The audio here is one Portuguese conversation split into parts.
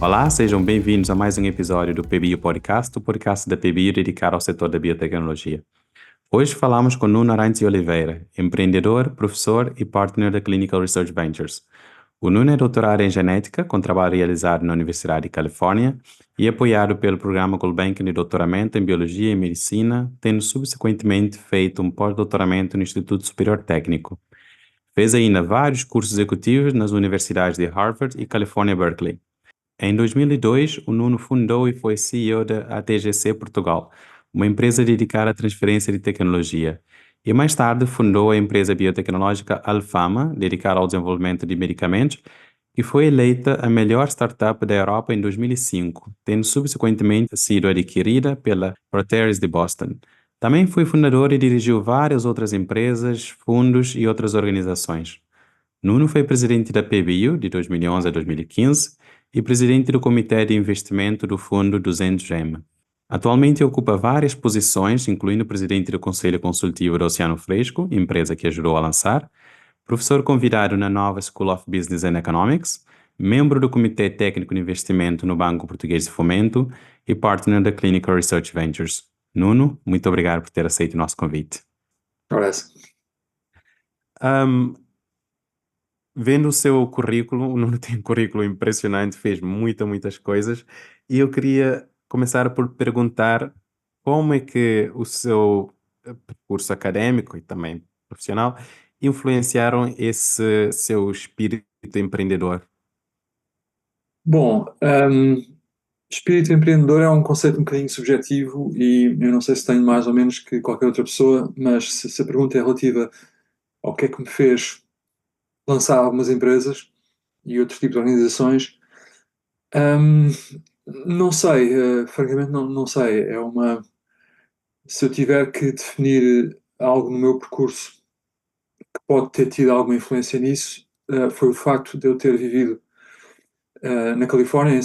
Olá, sejam bem-vindos a mais um episódio do PBio Podcast, o podcast da PBio dedicado ao setor da biotecnologia. Hoje falamos com Nuno Arantes Oliveira, empreendedor, professor e partner da Clinical Research Ventures. O Nuno é doutorado em genética, com trabalho realizado na Universidade de Califórnia e apoiado pelo Programa Gulbenkian de doutoramento em Biologia e Medicina, tendo subsequentemente feito um pós-doutoramento no Instituto Superior Técnico. Fez ainda vários cursos executivos nas universidades de Harvard e California Berkeley. Em 2002, o Nuno fundou e foi CEO da ATGC Portugal, uma empresa dedicada à transferência de tecnologia. E mais tarde fundou a empresa biotecnológica Alfama, dedicada ao desenvolvimento de medicamentos, que foi eleita a melhor startup da Europa em 2005, tendo subsequentemente sido adquirida pela Proteris de Boston. Também foi fundador e dirigiu várias outras empresas, fundos e outras organizações. Nuno foi presidente da PBio de 2011 a 2015 e presidente do Comitê de Investimento do Fundo 200M. Atualmente ocupa várias posições, incluindo presidente do Conselho Consultivo do Oceano Fresco, empresa que ajudou a lançar, professor convidado na Nova School of Business and Economics, membro do Comitê Técnico de Investimento no Banco Português de Fomento e partner da Clinical Research Ventures. Nuno, muito obrigado por ter aceito o nosso convite. Parece. Vendo o seu currículo, o Nuno tem um currículo impressionante, fez muitas coisas, e eu queria começar por perguntar como é que o seu percurso acadêmico e também profissional influenciaram esse seu espírito empreendedor. Bom, espírito empreendedor é um conceito um bocadinho subjetivo e eu não sei se tenho mais ou menos que qualquer outra pessoa, mas se a pergunta é relativa ao que é que me fez lançar algumas empresas e outros tipos de organizações, hum, não sei, francamente não sei. Se eu tiver que definir algo no meu percurso que pode ter tido alguma influência nisso, foi o facto de eu ter vivido na Califórnia,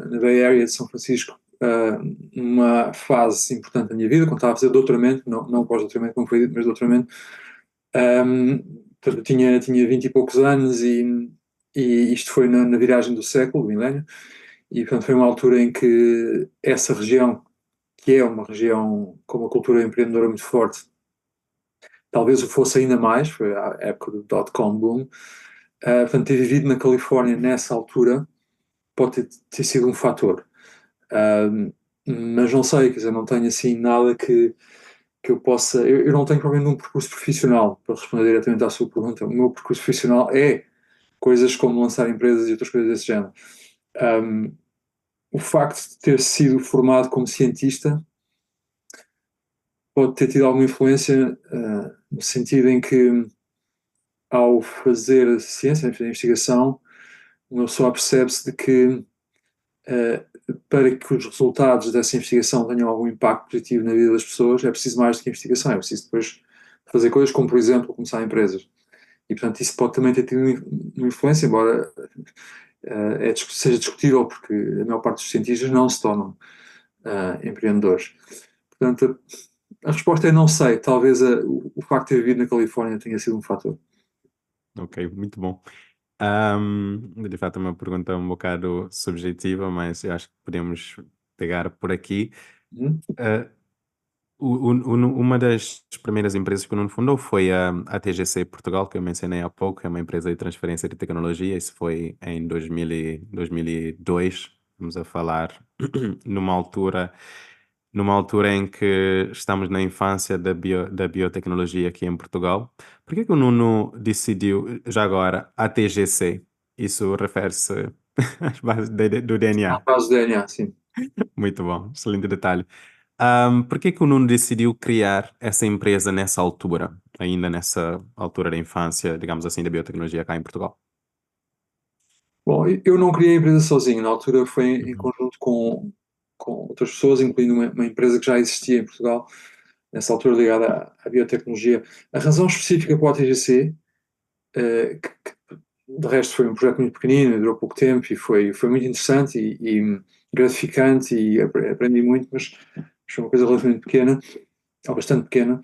na Bay Area de São Francisco, uma fase importante da minha vida, quando estava a fazer doutoramento, não pós-doutoramento, como foi dito, mas doutoramento. Portanto, eu tinha 20 e poucos anos e isto foi na viragem do século, do milénio, e portanto foi uma altura em que essa região, que é uma região com uma cultura empreendedora muito forte, talvez o fosse ainda mais, foi a época do dot-com boom. Portanto, ter vivido na Califórnia nessa altura pode ter sido um fator. Mas não sei, quer dizer, não tenho assim nada que eu possa. Eu não tenho provavelmente um percurso profissional, para responder diretamente à sua pergunta. O meu percurso profissional é coisas como lançar empresas e outras coisas desse género. Um, o facto de ter sido formado como cientista pode ter tido alguma influência, no sentido em que, ao fazer ciência, fazer investigação, uma pessoa percebe-se de que para que os resultados dessa investigação tenham algum impacto positivo na vida das pessoas, é preciso mais do que investigação, é preciso depois fazer coisas como, por exemplo, começar empresas. E, portanto, isso pode também ter tido uma influência, embora seja discutível, porque a maior parte dos cientistas não se tornam empreendedores. Portanto, a resposta é não sei. Talvez o facto de ter vivido na Califórnia tenha sido um fator. Ok, muito bom. De fato, é uma pergunta um bocado subjetiva, mas eu acho que podemos pegar por aqui. Uhum. Ah, uma das primeiras empresas que o Nuno fundou foi a TGC Portugal, que eu mencionei há pouco, é uma empresa de transferência de tecnologia. Isso foi em 2002. Vamos a falar numa altura, numa altura em que estamos na infância da biotecnologia aqui em Portugal. Por que que o Nuno decidiu, já agora, a TGC? Isso refere-se às bases do No DNA. caso do DNA, sim. Muito bom, excelente detalhe. Por que que o Nuno decidiu criar essa empresa nessa altura, ainda nessa altura da infância, digamos assim, da biotecnologia cá em Portugal? Bom, eu não criei a empresa sozinho. Na altura foi em Uhum. conjunto com outras pessoas, incluindo uma empresa que já existia em Portugal, nessa altura ligada à biotecnologia. A razão específica para o ATGC, que de resto foi um projeto muito pequenino, durou pouco tempo e foi muito interessante e gratificante e aprendi muito, mas foi uma coisa relativamente pequena, ou bastante pequena.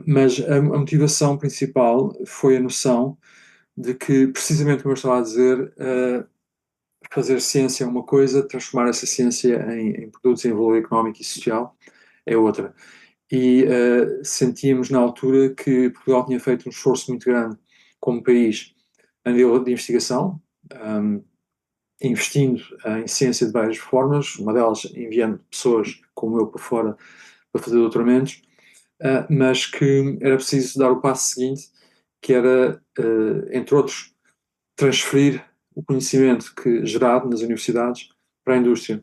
Mas a motivação principal foi a noção de que, precisamente como eu estava a dizer, fazer ciência é uma coisa, transformar essa ciência em produtos em valor económico e social é outra. E sentíamos na altura que Portugal tinha feito um esforço muito grande como país a nível de investigação, um, investindo em ciência de várias formas, uma delas enviando pessoas como eu para fora para fazer doutoramentos, mas que era preciso dar o passo seguinte, que era, entre outros, transferir o conhecimento que gerado nas universidades para a indústria.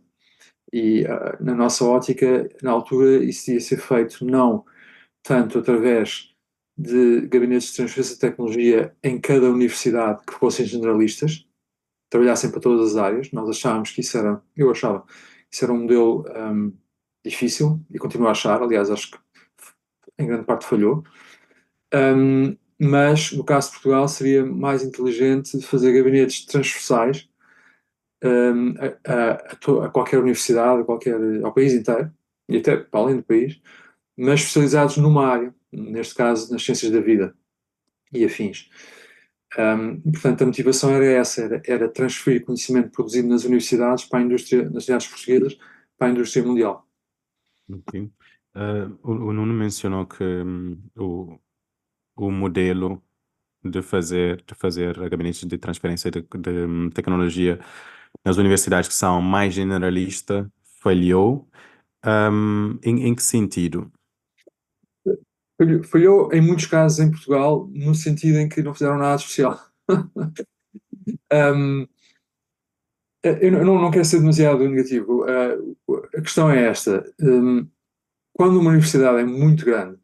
E na nossa ótica, na altura, isso ia ser feito não tanto através de gabinetes de transferência de tecnologia em cada universidade que fossem generalistas, trabalhassem para todas as áreas. Nós achávamos que isso era, eu achava, que isso era um modelo difícil e continuo a achar, aliás, acho que em grande parte falhou. Mas no caso de Portugal seria mais inteligente fazer gabinetes transversais a qualquer universidade, ao país inteiro, e até para além do país, mas especializados numa área, neste caso nas ciências da vida e afins. Portanto, a motivação era essa, era transferir conhecimento produzido nas universidades para a indústria, nas cidades portuguesas, para a indústria mundial. Ok. O Nuno mencionou que o modelo de fazer gabinetes de transferência de tecnologia nas universidades que são mais generalista falhou. Em que sentido? Falhou em muitos casos em Portugal, no sentido em que não fizeram nada de especial. Um, eu não quero ser demasiado negativo. A questão é esta. Quando uma universidade é muito grande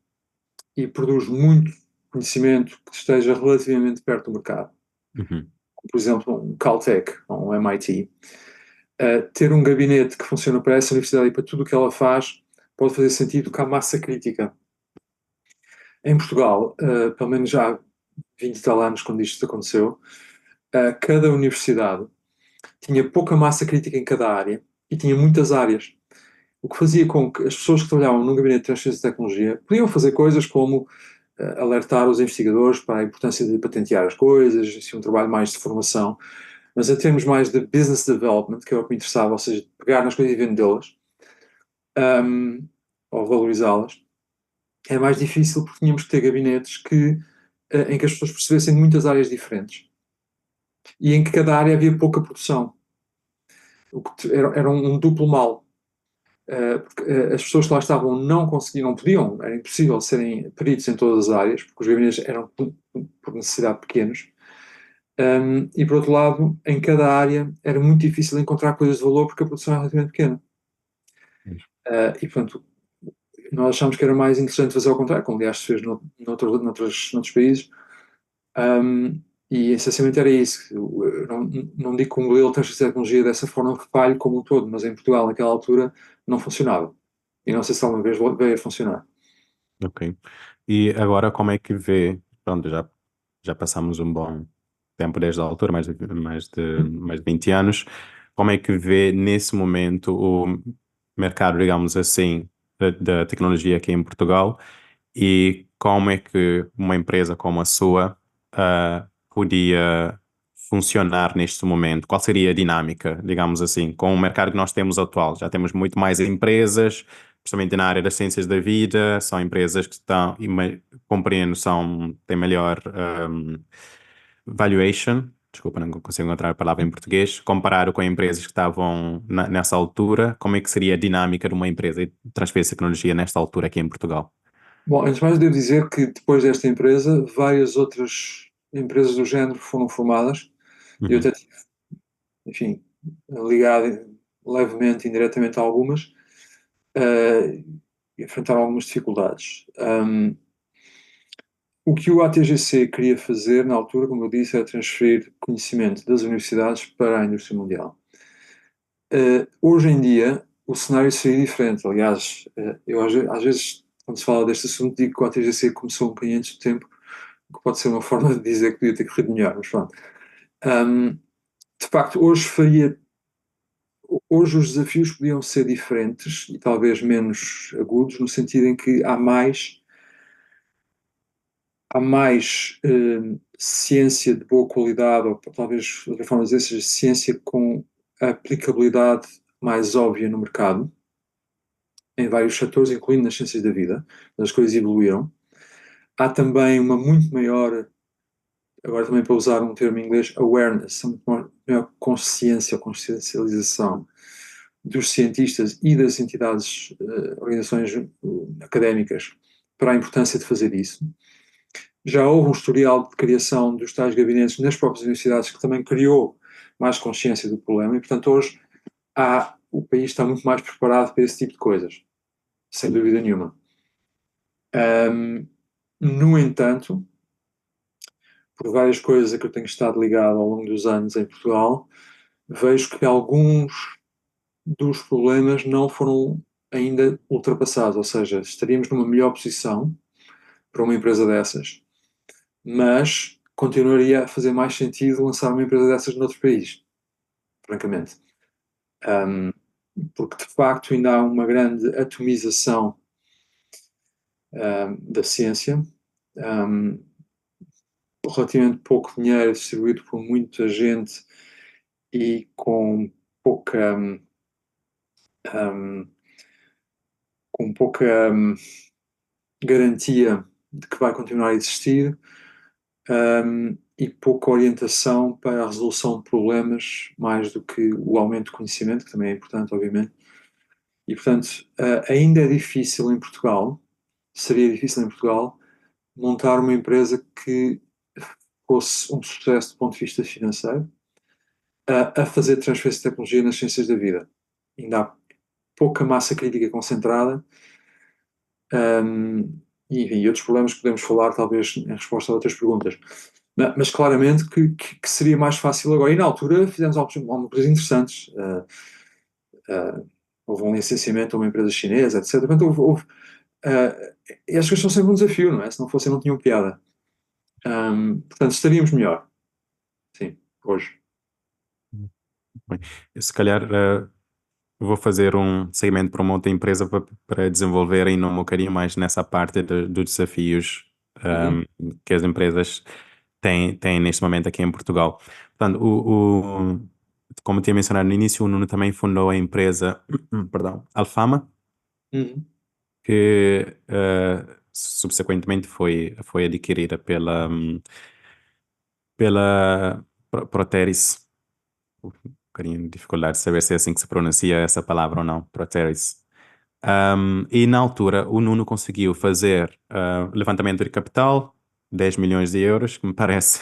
e produz muito conhecimento que esteja relativamente perto do mercado, Uhum. como, por exemplo, um Caltech ou um MIT, ter um gabinete que funciona para essa universidade e para tudo o que ela faz pode fazer sentido com a massa crítica. Em Portugal, pelo menos já há 20 e tal anos, quando isto aconteceu, cada universidade tinha pouca massa crítica em cada área e tinha muitas áreas. O que fazia com que as pessoas que trabalhavam no gabinete de transferência de tecnologia podiam fazer coisas como alertar os investigadores para a importância de patentear as coisas, assim, um trabalho mais de formação, mas em termos mais de business development, que é o que me interessava, ou seja, pegar nas coisas e vendê-las, ou valorizá-las, é mais difícil porque tínhamos que ter gabinetes em que as pessoas percebessem muitas áreas diferentes e em que cada área havia pouca produção. O que era um duplo mal. Porque as pessoas que lá estavam não conseguiam, não podiam, era impossível serem peritos em todas as áreas, porque os gabinetes eram, por necessidade, pequenos. E, por outro lado, em cada área era muito difícil encontrar coisas de valor porque a produção é relativamente pequena. E, portanto, nós achamos que era mais interessante fazer ao contrário, como aliás se fez noutros países. E essencialmente era isso. Eu não digo que o modelo de transferência de tecnologia dessa forma falhe como um todo, mas em Portugal, naquela altura, não funcionava. E não sei se alguma vez veio a funcionar. Ok. E agora como é que vê, pronto, já passamos um bom tempo desde a altura, mais de 20 anos, como é que vê nesse momento o mercado, digamos assim, da tecnologia aqui em Portugal e como é que uma empresa como a sua podia funcionar neste momento? Qual seria a dinâmica, digamos assim, com o mercado que nós temos atual? Já temos muito mais empresas, principalmente na área das ciências da vida, são empresas que estão, compreendo, têm melhor valuation, desculpa, não consigo encontrar a palavra em português, comparado com empresas que estavam nessa altura, como é que seria a dinâmica de uma empresa de transferência de tecnologia nesta altura aqui em Portugal? Bom, antes de mais, devo dizer que depois desta empresa, várias outras empresas do género foram formadas. Eu Uhum. até tive, enfim, ligado levemente, indiretamente a algumas, e enfrentaram algumas dificuldades. O que o ATGC queria fazer na altura, como eu disse, era transferir conhecimento das universidades para a indústria mundial. Hoje em dia, o cenário seria diferente. Aliás, eu às vezes, quando se fala deste assunto, digo que o ATGC começou um bocadinho antes do tempo, o que pode ser uma forma de dizer que podia ter corrido melhor, mas pronto. Um, de facto, hoje os desafios podiam ser diferentes e talvez menos agudos, no sentido em que há mais ciência de boa qualidade, ou talvez de outra forma dizer, seja ciência com a aplicabilidade mais óbvia no mercado, em vários setores, incluindo nas ciências da vida. As coisas evoluíram. Há também uma muito maior, agora também para usar um termo em inglês, awareness, uma maior consciência ou consciencialização dos cientistas e das entidades, organizações académicas para a importância de fazer isso. Já houve um historial de criação dos tais gabinetes nas próprias universidades que também criou mais consciência do problema e, portanto, hoje o país está muito mais preparado para esse tipo de coisas, sem dúvida nenhuma. No entanto, por várias coisas a que eu tenho estado ligado ao longo dos anos em Portugal, vejo que alguns dos problemas não foram ainda ultrapassados, ou seja, estaríamos numa melhor posição para uma empresa dessas, mas continuaria a fazer mais sentido lançar uma empresa dessas noutro país, francamente. Porque de facto ainda há uma grande atomização da ciência, relativamente pouco dinheiro distribuído por muita gente e com pouca garantia de que vai continuar a existir, e pouca orientação para a resolução de problemas, mais do que o aumento de conhecimento, que também é importante, obviamente. E, portanto, ainda é difícil em Portugal, seria difícil em Portugal, montar uma empresa que fosse um sucesso do ponto de vista financeiro, a fazer transferência de tecnologia nas ciências da vida. Ainda há pouca massa crítica concentrada, e outros problemas que podemos falar, talvez, em resposta a outras perguntas. Mas claramente que seria mais fácil agora. E na altura fizemos algumas coisas interessantes. Houve um licenciamento a uma empresa chinesa, etc. Portanto, e as coisas são sempre um desafio, não é? Se não fossem, não tinham piada. Portanto, estaríamos melhor. Sim, hoje. Bem, se calhar vou fazer um segmento para uma outra empresa para desenvolverem um bocadinho mais nessa parte dos desafios Uhum. que as empresas têm neste momento aqui em Portugal. Portanto, como tinha mencionado no início, o Nuno também fundou a empresa, perdão, Alfama, Uhum. que subsequentemente foi adquirida pela Proteris. Um bocadinho de dificuldade de saber se é assim que se pronuncia essa palavra ou não, Proteris. E na altura o Nuno conseguiu fazer levantamento de capital, 10 milhões de euros, que me parece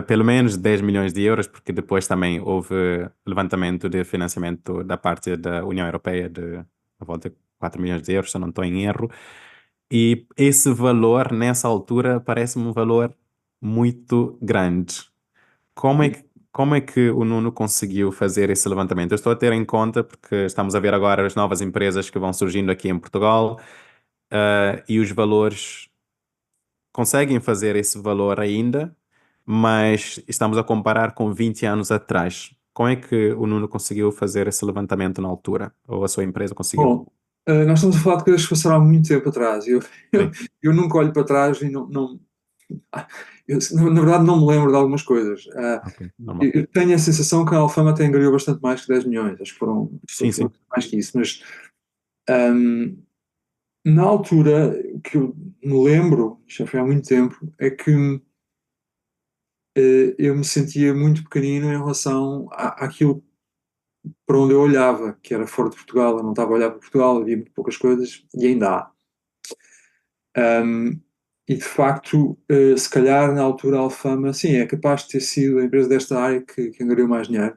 pelo menos 10 milhões de euros, porque depois também houve levantamento de financiamento da parte da União Europeia de a volta de 4 milhões de euros, se eu não estou em erro. E esse valor, nessa altura, parece-me um valor muito grande. Como é Sim. que, como é que o Nuno conseguiu fazer esse levantamento? Eu estou a ter em conta, porque estamos a ver agora as novas empresas que vão surgindo aqui em Portugal, e os valores conseguem fazer esse valor ainda, mas estamos a comparar com 20 anos atrás. Como é que o Nuno conseguiu fazer esse levantamento na altura? Ou a sua empresa conseguiu? Bom, nós estamos a falar de coisas que passaram há muito tempo atrás. Eu, Sim. eu nunca olho para trás e na verdade, não me lembro de algumas coisas. Ok, normal. Eu tenho a sensação que a Alfama até angariou bastante mais que 10 milhões. Acho que Sim, foram sim. mais que isso. Mas ahm, na altura, o que eu me lembro, já foi há muito tempo, é que eu me sentia muito pequenino em relação àquilo para onde eu olhava, que era fora de Portugal. Eu não estava a olhar para Portugal, havia muito poucas coisas e ainda há. E de facto, se calhar na altura a Alfama, sim, é capaz de ter sido a empresa desta área que angariou mais dinheiro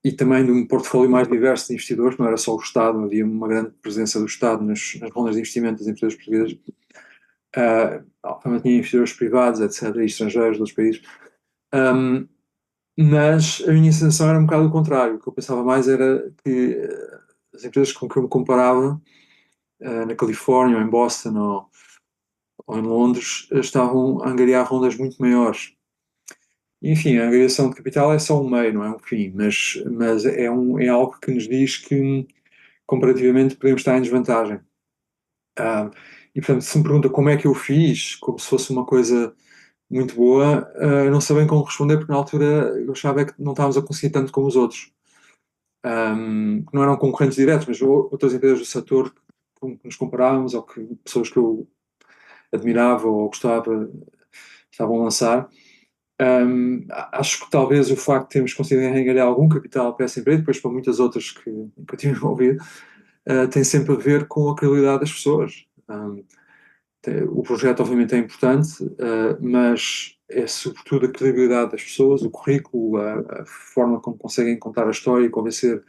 e também de um portfólio mais diverso de investidores, não era só o Estado, havia uma grande presença do Estado nas rondas de investimento das empresas portuguesas. A Alfama tinha investidores privados, etc., e estrangeiros de outros países. Mas a minha sensação era um bocado o contrário. O que eu pensava mais era que as empresas com que eu me comparava, na Califórnia, ou em Boston, ou em Londres, estavam a angariar rondas muito maiores. Enfim, a angariação de capital é só um meio, não é um fim, mas é algo que nos diz que, comparativamente, podemos estar em desvantagem. E, portanto, se me pergunta como é que eu fiz, como se fosse uma coisa muito boa. Eu não sei bem como responder, porque na altura eu achava é que não estávamos a conseguir tanto como os outros. Que não eram concorrentes diretos, mas outras empresas do setor com que nos comparávamos, ou que pessoas que eu admirava ou gostava estavam a lançar. Acho que talvez o facto de termos conseguido arranjar algum capital para essa empresa, depois para muitas outras que eu tive envolvido, tem sempre a ver com a credibilidade das pessoas. O projeto, obviamente, é importante, mas é sobretudo a credibilidade das pessoas, o currículo, a forma como conseguem contar a história e convencer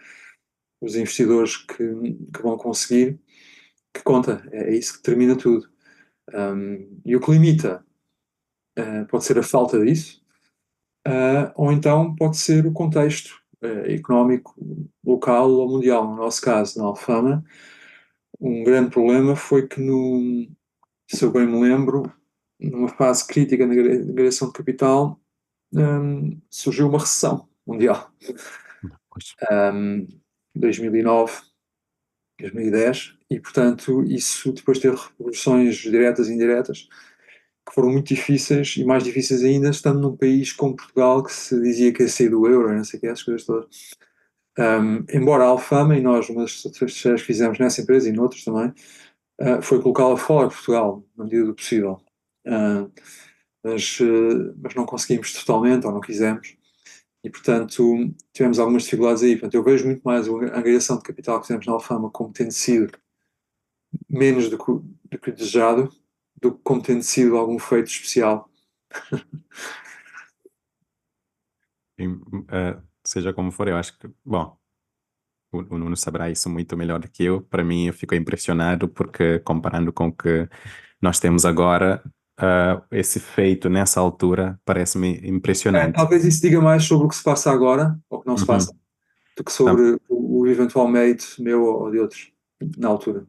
os investidores que vão conseguir, que conta. É isso que determina tudo. E o que limita pode ser a falta disso, ou então pode ser o contexto económico local ou mundial. No nosso caso, na Alfama, um grande problema foi que, se eu bem me lembro, numa fase crítica da agregação de capital, surgiu uma recessão mundial. Pois. 2009, 2010, e portanto isso depois teve repercussões diretas e indiretas que foram muito difíceis, e mais difíceis ainda estando num país como Portugal, que se dizia que ia sair do euro e não sei o que, essas coisas todas. Embora a Alfama, e nós, uma das estratégias que fizemos nessa empresa e noutros também, foi colocá-la fora de Portugal, na medida do possível. Uh, mas não conseguimos totalmente, ou não quisemos, e portanto tivemos algumas dificuldades aí. Portanto, eu vejo muito mais a angariação de capital que fizemos na Alfama como tendo sido menos do que desejado, do que como tendo sido algum feito especial. Seja como for, eu acho que, bom, o Nuno saberá isso muito melhor do que eu. Para mim, eu fico impressionado porque, comparando com o que nós temos agora, esse feito nessa altura parece-me impressionante. Talvez isso diga mais sobre o que se passa agora, ou o que não se passa, Uhum. do que Tam- sobre o eventual mérito meu ou de outros, na altura.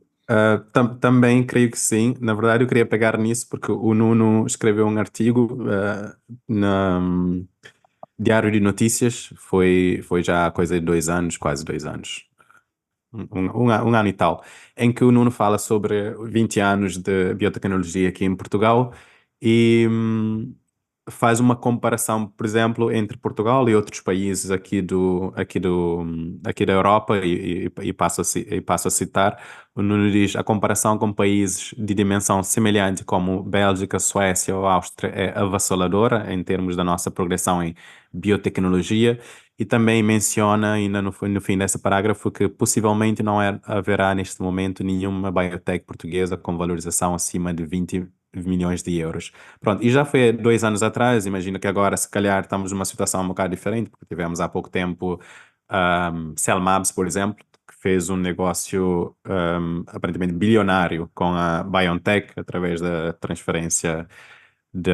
Também creio que sim. Na verdade, eu queria pegar nisso porque o Nuno escreveu um artigo na Diário de Notícias, foi já há coisa de 2 anos, quase 2 anos. Um ano e tal, em que o Nuno fala sobre 20 anos de biotecnologia aqui em Portugal e faz uma comparação, por exemplo, entre Portugal e outros países aqui da Europa e passo a citar. O Nuno diz a comparação com países de dimensão semelhante como Bélgica, Suécia ou Áustria é avassaladora em termos da nossa progressão em biotecnologia. E também menciona, ainda no fim desse parágrafo, que possivelmente não haverá neste momento nenhuma biotech portuguesa com valorização acima de 20 milhões de euros. Pronto, e já foi 2 anos atrás, imagino que agora se calhar estamos numa situação um bocado diferente, porque tivemos há pouco tempo Cellmabs, por exemplo, que fez um negócio aparentemente bilionário com a BioNTech através da transferência de,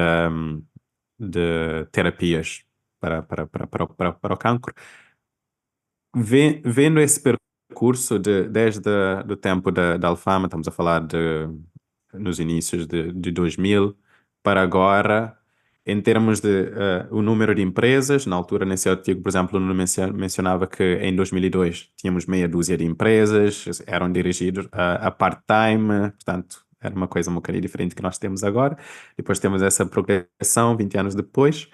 de terapias para o cancro. Vendo esse percurso desde o tempo da Alfama, estamos a falar nos inícios de 2000 para agora, em termos de o número de empresas, na altura nesse artigo, por exemplo, o Nuno mencionava que em 2002 tínhamos meia dúzia de empresas, eram dirigidos a part-time, portanto, era uma coisa um bocadinho diferente que nós temos agora. Depois temos essa progressão 20 anos depois.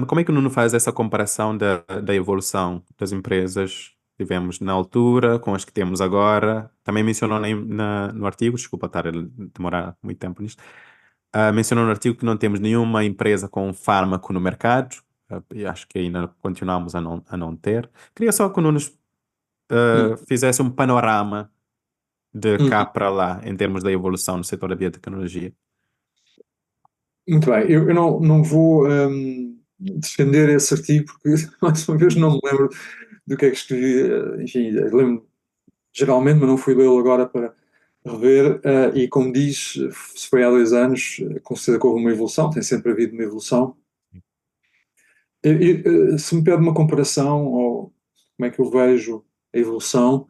Como é que o Nuno faz essa comparação da evolução das empresas que tivemos na altura com as que temos agora? Também mencionou no artigo, desculpa estar a demorar muito tempo nisto, mencionou no artigo que não temos nenhuma empresa com um fármaco no mercado, e acho que ainda continuamos a não ter. Queria só que o Nuno Hum. fizesse um panorama de Hum. cá para lá em termos da evolução no setor da biotecnologia. Muito bem, eu não vou defender esse artigo, porque mais uma vez não me lembro do que é que escrevi. Enfim, eu lembro geralmente, mas não fui lê-lo agora para rever. E como diz, se foi há 2 anos, com certeza que houve uma evolução, tem sempre havido uma evolução. Se me pede uma comparação, ou como é que eu vejo a evolução,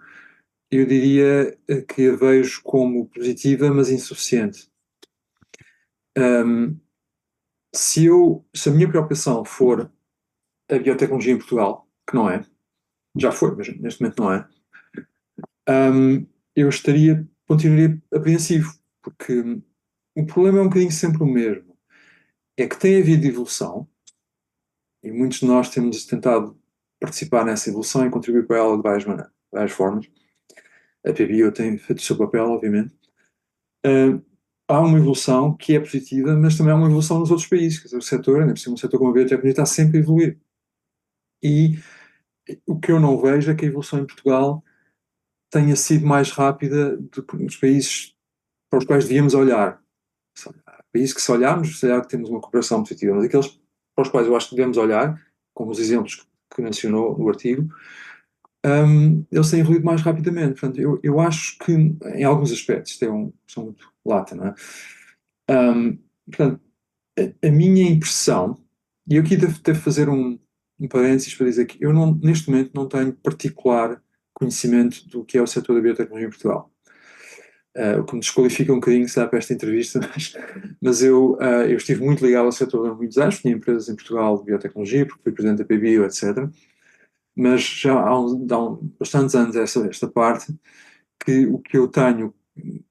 eu diria que a vejo como positiva, mas insuficiente. Um, se a minha preocupação for a biotecnologia em Portugal, que não é, já foi, mas neste momento não é, eu continuaria apreensivo, porque o problema é um bocadinho sempre o mesmo. é que tem havido evolução, e muitos de nós temos tentado participar nessa evolução e contribuir para ela de várias formas. A PBio tem feito o seu papel, obviamente. Há uma evolução que é positiva, mas também há uma evolução nos outros países. Quer dizer, o setor, ainda por cima, um setor como a biotecnologia, está sempre a evoluir. E o que eu não vejo é que a evolução em Portugal tenha sido mais rápida do que nos países para os quais devíamos olhar. Há países que, se olharmos, será que temos uma cooperação positiva, mas aqueles para os quais eu acho que devemos olhar, como os exemplos que mencionou no artigo, eles têm evoluído mais rapidamente. Portanto, eu acho que, em alguns aspectos, isto é são muito lata, não é? Portanto, a minha impressão, e eu aqui devo fazer um parênteses para dizer que eu neste momento não tenho particular conhecimento do que é o setor da biotecnologia em Portugal. O que me desqualifica um bocadinho, se dá para esta entrevista, mas eu estive muito ligado ao setor durante muitos anos, tinha empresas em Portugal de biotecnologia, porque fui presidente da PBio, etc. Mas já há bastantes anos esta parte, que o que eu tenho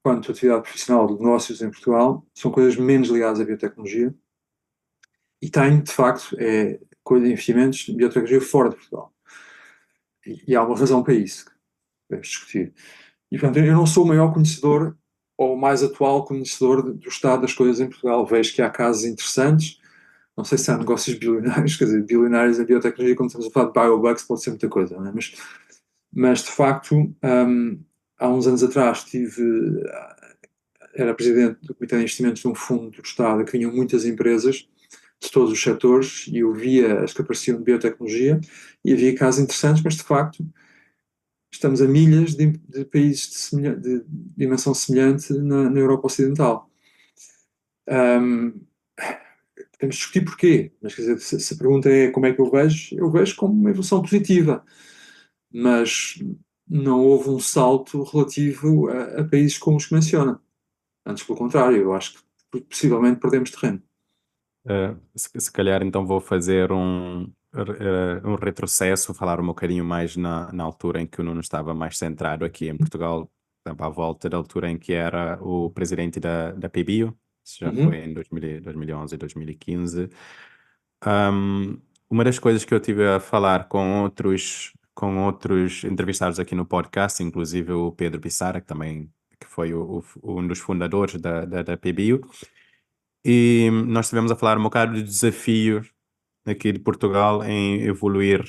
quanto atividade profissional de negócios em Portugal são coisas menos ligadas à biotecnologia, e tenho, de facto, coisa de investimentos de biotecnologia fora de Portugal. E há uma razão para isso, que devemos discutir. E, portanto, eu não sou o maior conhecedor ou o mais atual conhecedor do estado das coisas em Portugal. Vejo que há casos interessantes, não sei se há negócios bilionários, quer dizer, bilionários em biotecnologia, quando estamos a falar de biobugs, pode ser muita coisa, não é? Mas de facto, há uns anos atrás era presidente do Comitê de Investimentos de um fundo do Estado que vinham muitas empresas de todos os setores, e eu via as que apareciam de biotecnologia e havia casos interessantes, mas de facto estamos a milhas de países de dimensão semelhante na Europa Ocidental. Podemos discutir porquê, mas quer dizer, se a pergunta é como é que eu vejo como uma evolução positiva, mas não houve um salto relativo a países como os que menciona. Antes, pelo contrário, eu acho que possivelmente perdemos terreno. Se calhar então vou fazer um retrocesso, falar um bocadinho mais na altura em que o Nuno estava mais centrado aqui em Portugal, por exemplo, à volta da altura em que era o presidente da PBio, isso já foi Uhum, em 2011 e 2015. Uma das coisas que eu tive a falar com outros entrevistados aqui no podcast, inclusive o Pedro Pissarra, que foi um dos fundadores da PBio, e nós estivemos a falar um bocado de desafios aqui de Portugal em evoluir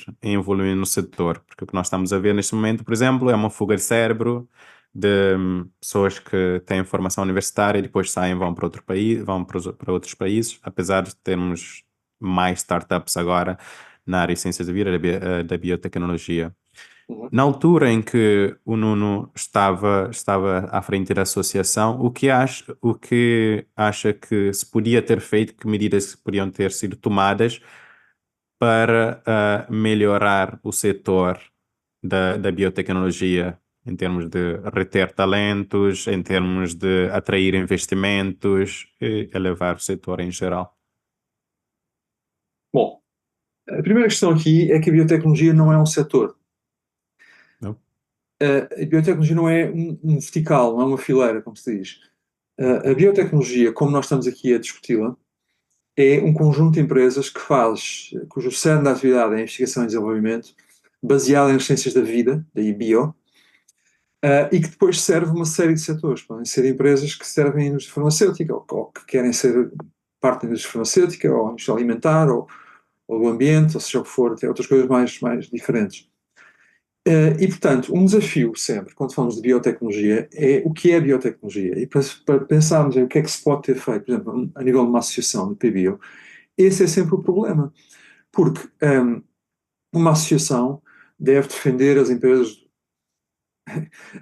no setor, porque o que nós estamos a ver neste momento, por exemplo, é uma fuga de cérebro de pessoas que têm formação universitária e depois saem, vão para outro país, para outros países, apesar de termos mais startups agora na área de ciências da vida, da biotecnologia. uhum. Na altura em que o Nuno estava à frente da associação, o que acha que se podia ter feito, que medidas podiam ter sido tomadas para melhorar o setor da biotecnologia, em termos de reter talentos, em termos de atrair investimentos e elevar o setor em geral? Bom, a primeira questão aqui é que a biotecnologia não é um setor. Não? A biotecnologia não é um vertical, não é uma fileira, como se diz. A biotecnologia, como nós estamos aqui a discuti-la, é um conjunto de empresas cujo cerne da atividade é a investigação e desenvolvimento, baseada nas ciências da vida, daí bio, e que depois serve uma série de setores. Podem ser empresas que servem a indústria farmacêutica, ou que querem ser parte da indústria farmacêutica, ou a indústria alimentar, ou do ambiente, ou seja o que for, tem outras coisas mais diferentes. E, portanto, um desafio sempre, quando falamos de biotecnologia, é o que é biotecnologia. E para pensarmos em o que é que se pode ter feito, por exemplo, a nível de uma associação de PBio, esse é sempre o problema. Porque uma associação deve defender as empresas,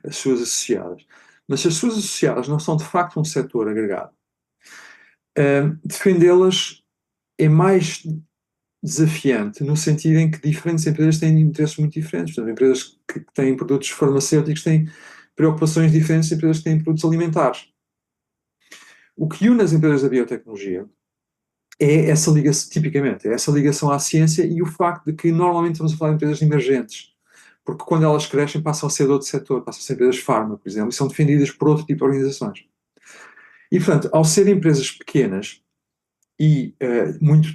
as suas associadas. Mas se as suas associadas não são de facto um setor agregado, defendê-las é mais desafiante, no sentido em que diferentes empresas têm interesses muito diferentes. Portanto, empresas que têm produtos farmacêuticos têm preocupações diferentes de empresas que têm produtos alimentares. O que une as empresas da biotecnologia é essa ligação, tipicamente, é essa ligação à ciência e o facto de que normalmente estamos a falar de empresas emergentes, porque quando elas crescem passam a ser de outro setor, passam a ser empresas farma, por exemplo, e são defendidas por outro tipo de organizações. E, portanto, ao serem empresas pequenas, e muito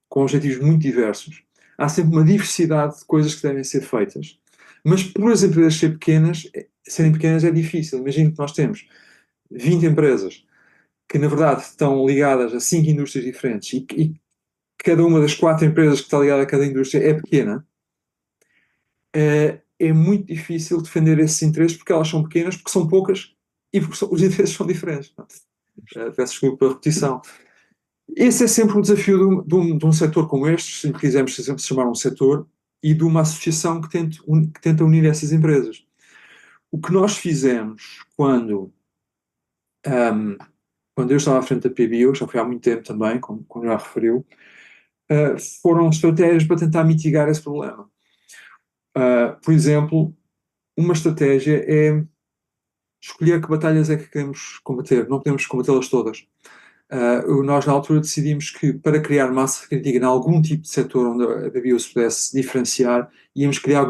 com objetivos muito diversos, há sempre uma diversidade de coisas que devem ser feitas. Mas por as empresas serem pequenas é difícil. Imagino que nós temos 20 empresas que, na verdade, estão ligadas a 5 indústrias diferentes e cada uma das 4 empresas que está ligada a cada indústria é pequena. É muito difícil defender esses interesses porque elas são pequenas, porque são poucas e porque os interesses são diferentes. Peço desculpa pela repetição. Esse é sempre o desafio de um setor como este, se quisermos sempre chamar um setor, e de uma associação que tenta unir essas empresas. O que nós fizemos quando eu estava à frente da PBU, já foi há muito tempo também, como já referiu, foram estratégias para tentar mitigar esse problema. Por exemplo, uma estratégia é escolher que batalhas é que queremos combater. Não podemos combatê-las todas. Nós, na altura, decidimos que, para criar massa crítica em algum tipo de setor onde a PBio se pudesse diferenciar, íamos criar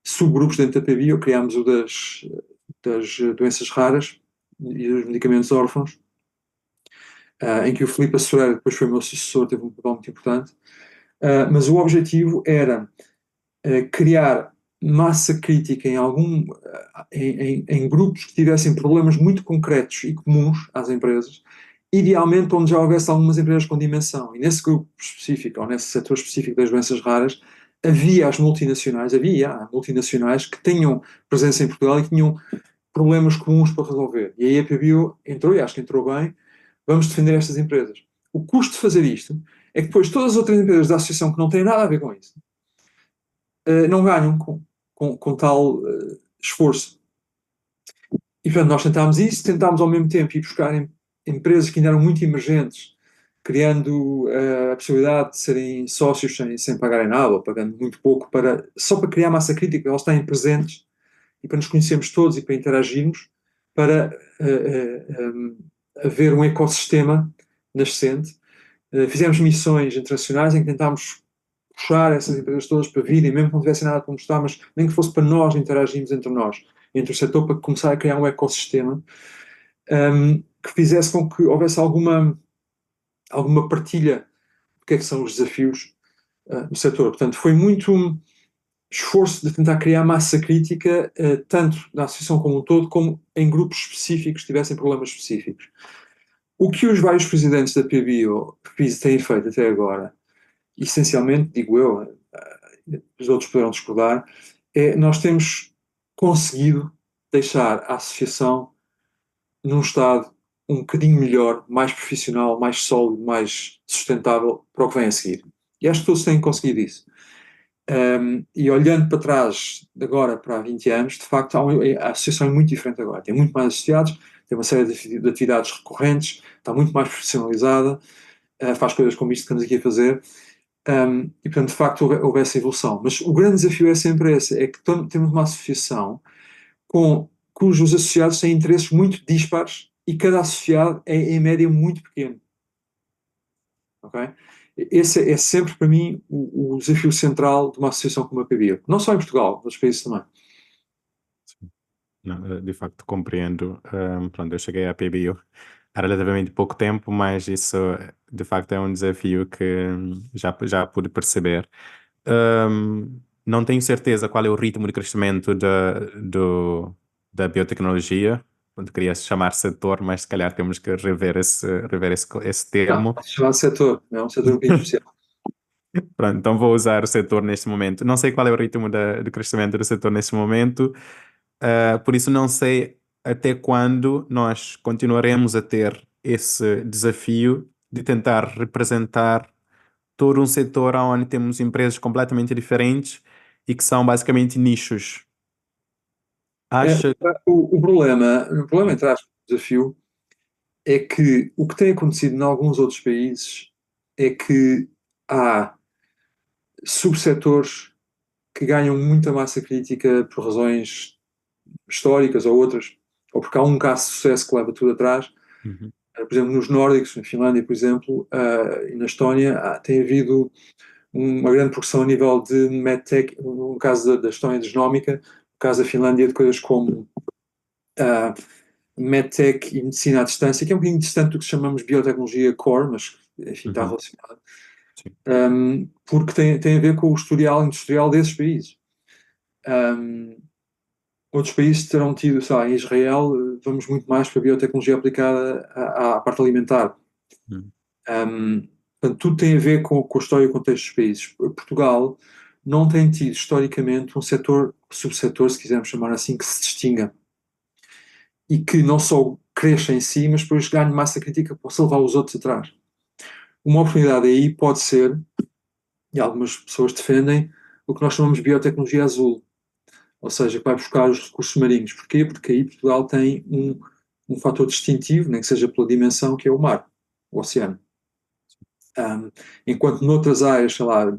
subgrupos dentro da PBio. Criámos o das doenças raras e dos medicamentos órfãos, em que o Filipe Assoreira, depois foi o meu sucessor, teve um papel muito importante. Mas o objetivo era criar massa crítica em grupos que tivessem problemas muito concretos e comuns às empresas, idealmente onde já houvesse algumas empresas com dimensão. E nesse grupo específico, ou nesse setor específico das doenças raras, havia multinacionais que tinham presença em Portugal e que tinham problemas comuns para resolver. E aí a PBio entrou, e acho que entrou bem, vamos defender estas empresas. O custo de fazer isto é que depois todas as outras empresas da associação que não têm nada a ver com isso, não ganham com tal esforço. E portanto nós tentámos ao mesmo tempo ir buscar empresas que ainda eram muito emergentes, criando a possibilidade de serem sócios sem pagarem nada, ou pagando muito pouco, só para criar massa crítica, elas estarem presentes e para nos conhecermos todos e para interagirmos, para haver um ecossistema nascente. Fizemos missões internacionais em que tentámos puxar essas empresas todas para virem, mesmo que não tivessem nada para mostrar, mas nem que fosse para nós interagirmos entre nós, entre o setor, para começar a criar um ecossistema que fizesse com que houvesse alguma partilha do que é que são os desafios no setor. Portanto, foi muito um esforço de tentar criar massa crítica, tanto na associação como um todo, como em grupos específicos que tivessem problemas específicos. O que os vários presidentes da PBio têm feito até agora, essencialmente, digo eu, os outros poderão discordar, nós temos conseguido deixar a associação num estado um bocadinho melhor, mais profissional, mais sólido, mais sustentável para o que vem a seguir. E acho que todos têm conseguido isso. E olhando para trás, agora para há 20 anos, de facto a associação é muito diferente agora. Tem muito mais associados, tem uma série de atividades recorrentes, está muito mais profissionalizada, faz coisas como isto que estamos aqui a fazer. E portanto, de facto, houve essa evolução. Mas o grande desafio é sempre esse, é que temos uma associação cujos associados têm interesses muito dispares e cada associado é, em média, muito pequeno. Ok? Esse é sempre, para mim, o desafio central de uma associação como a PBio. Não só em Portugal, outros países também. Não, de facto, compreendo. Pronto, eu cheguei à PBU há relativamente pouco tempo, mas isso, de facto, é um desafio que já pude perceber. Não tenho certeza qual é o ritmo de crescimento da biotecnologia. Pronto, queria chamar setor, mas se calhar temos que rever esse Não, termo. pode chamar de setor, é um setor um bocadinho especial. Pronto, então vou usar o setor neste momento. Não sei qual é o ritmo de crescimento do setor neste momento, por isso não sei até quando nós continuaremos a ter esse desafio de tentar representar todo um setor onde temos empresas completamente diferentes e que são basicamente nichos. É, Acha? o problema, entre aspas, o desafio, é que o que tem acontecido em alguns outros países é que há subsetores que ganham muita massa crítica por razões históricas ou outras, ou porque há um caso de sucesso que leva tudo atrás. Uhum. Por exemplo, nos nórdicos, na Finlândia, por exemplo, e na Estónia, tem havido uma grande progressão a nível de medtech, no caso da Estónia, de genómica, no caso da Finlândia, de coisas como medtech e medicina à distância, que é um bocadinho distante do que chamamos biotecnologia core, mas enfim, está Uhum. relacionado, Sim. porque tem a ver com o historial industrial desses países. Um, Outros países terão tido, sei lá, em Israel, vamos muito mais para a biotecnologia aplicada à parte alimentar. Uhum. Portanto, tudo tem a ver com a história e o contexto dos países. Portugal não tem tido, historicamente, um setor, subsetor, se quisermos chamar assim, que se distinga e que não só cresça em si, mas depois ganhe massa crítica para possa levar os outros atrás. Uma oportunidade aí pode ser, e algumas pessoas defendem, o que nós chamamos de biotecnologia azul, ou seja, que vai buscar os recursos marinhos. Porquê? Porque aí Portugal tem um fator distintivo, nem que seja pela dimensão, que é o mar, o oceano. Enquanto noutras áreas, sei lá,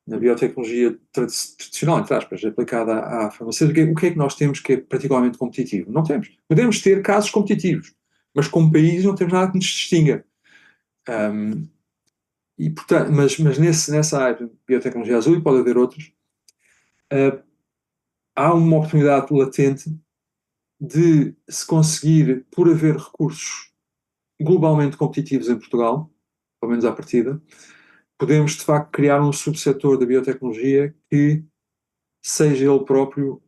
na biotecnologia tradicional, entre aspas, aplicada à farmacêutica, o que é que nós temos que é particularmente competitivo? Não temos. Podemos ter casos competitivos, mas como país não temos nada que nos distinga. Um, e, portanto, mas nessa área de biotecnologia azul, e pode haver outros, há uma oportunidade latente de se conseguir, por haver recursos globalmente competitivos em Portugal, pelo menos à partida, podemos de facto criar um subsetor da biotecnologia que seja ele próprio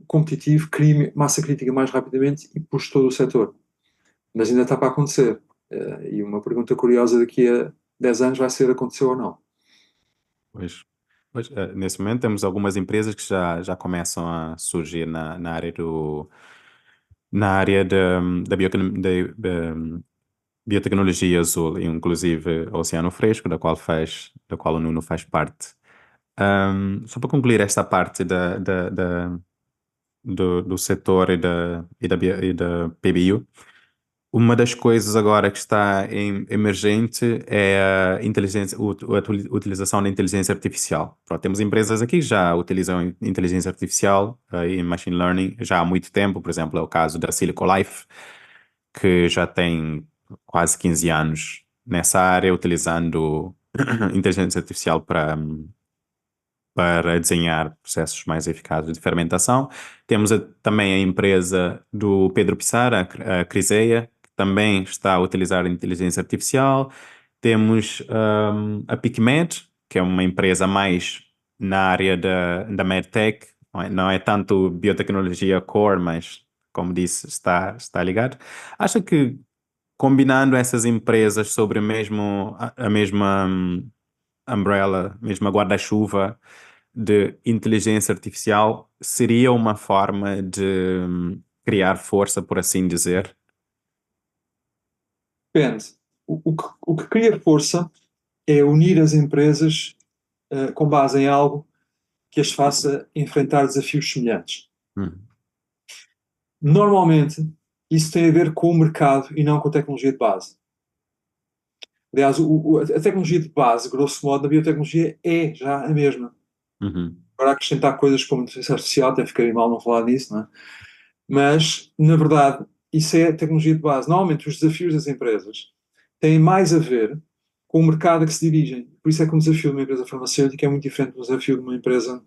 competitivo, crie massa crítica mais rapidamente e puxe todo o setor. Mas ainda está para acontecer. E uma pergunta curiosa daqui a 10 anos vai ser: aconteceu ou não? Pois, pois, nesse momento temos algumas empresas que já começam a surgir na área da biotecnologia azul, inclusive Oceano Fresco, da qual o Nuno faz parte. Só para concluir esta parte do setor e da PBU, uma das coisas agora que está emergente é a utilização da inteligência artificial. Pronto, temos empresas aqui que já utilizam inteligência artificial e machine learning já há muito tempo. Por exemplo, é o caso da Silicon Life, que já tem quase 15 anos nessa área, utilizando inteligência artificial para desenhar processos mais eficazes de fermentação. Temos também a empresa do Pedro Pissarra, a Criseia, que também está a utilizar a inteligência artificial. Temos a PicMed, que é uma empresa mais na área da MedTech, não é tanto biotecnologia core, mas, como disse, está ligado. Acho que combinando essas empresas sobre a mesma umbrella, mesma guarda-chuva de inteligência artificial, seria uma forma de criar força, por assim dizer. Depende. O que cria força é unir as empresas com base em algo que as faça enfrentar desafios semelhantes. Hum. Normalmente, isso tem a ver com o mercado e não com a tecnologia de base. Aliás, a tecnologia de base, grosso modo, na biotecnologia é já a mesma. Uhum. Agora, acrescentar coisas como inteligência artificial, até ficaria mal não falar nisso, não é? Mas, na verdade, isso é a tecnologia de base. Normalmente, os desafios das empresas têm mais a ver com o mercado a que se dirigem. Por isso é que um desafio de uma empresa farmacêutica é muito diferente do desafio de uma empresa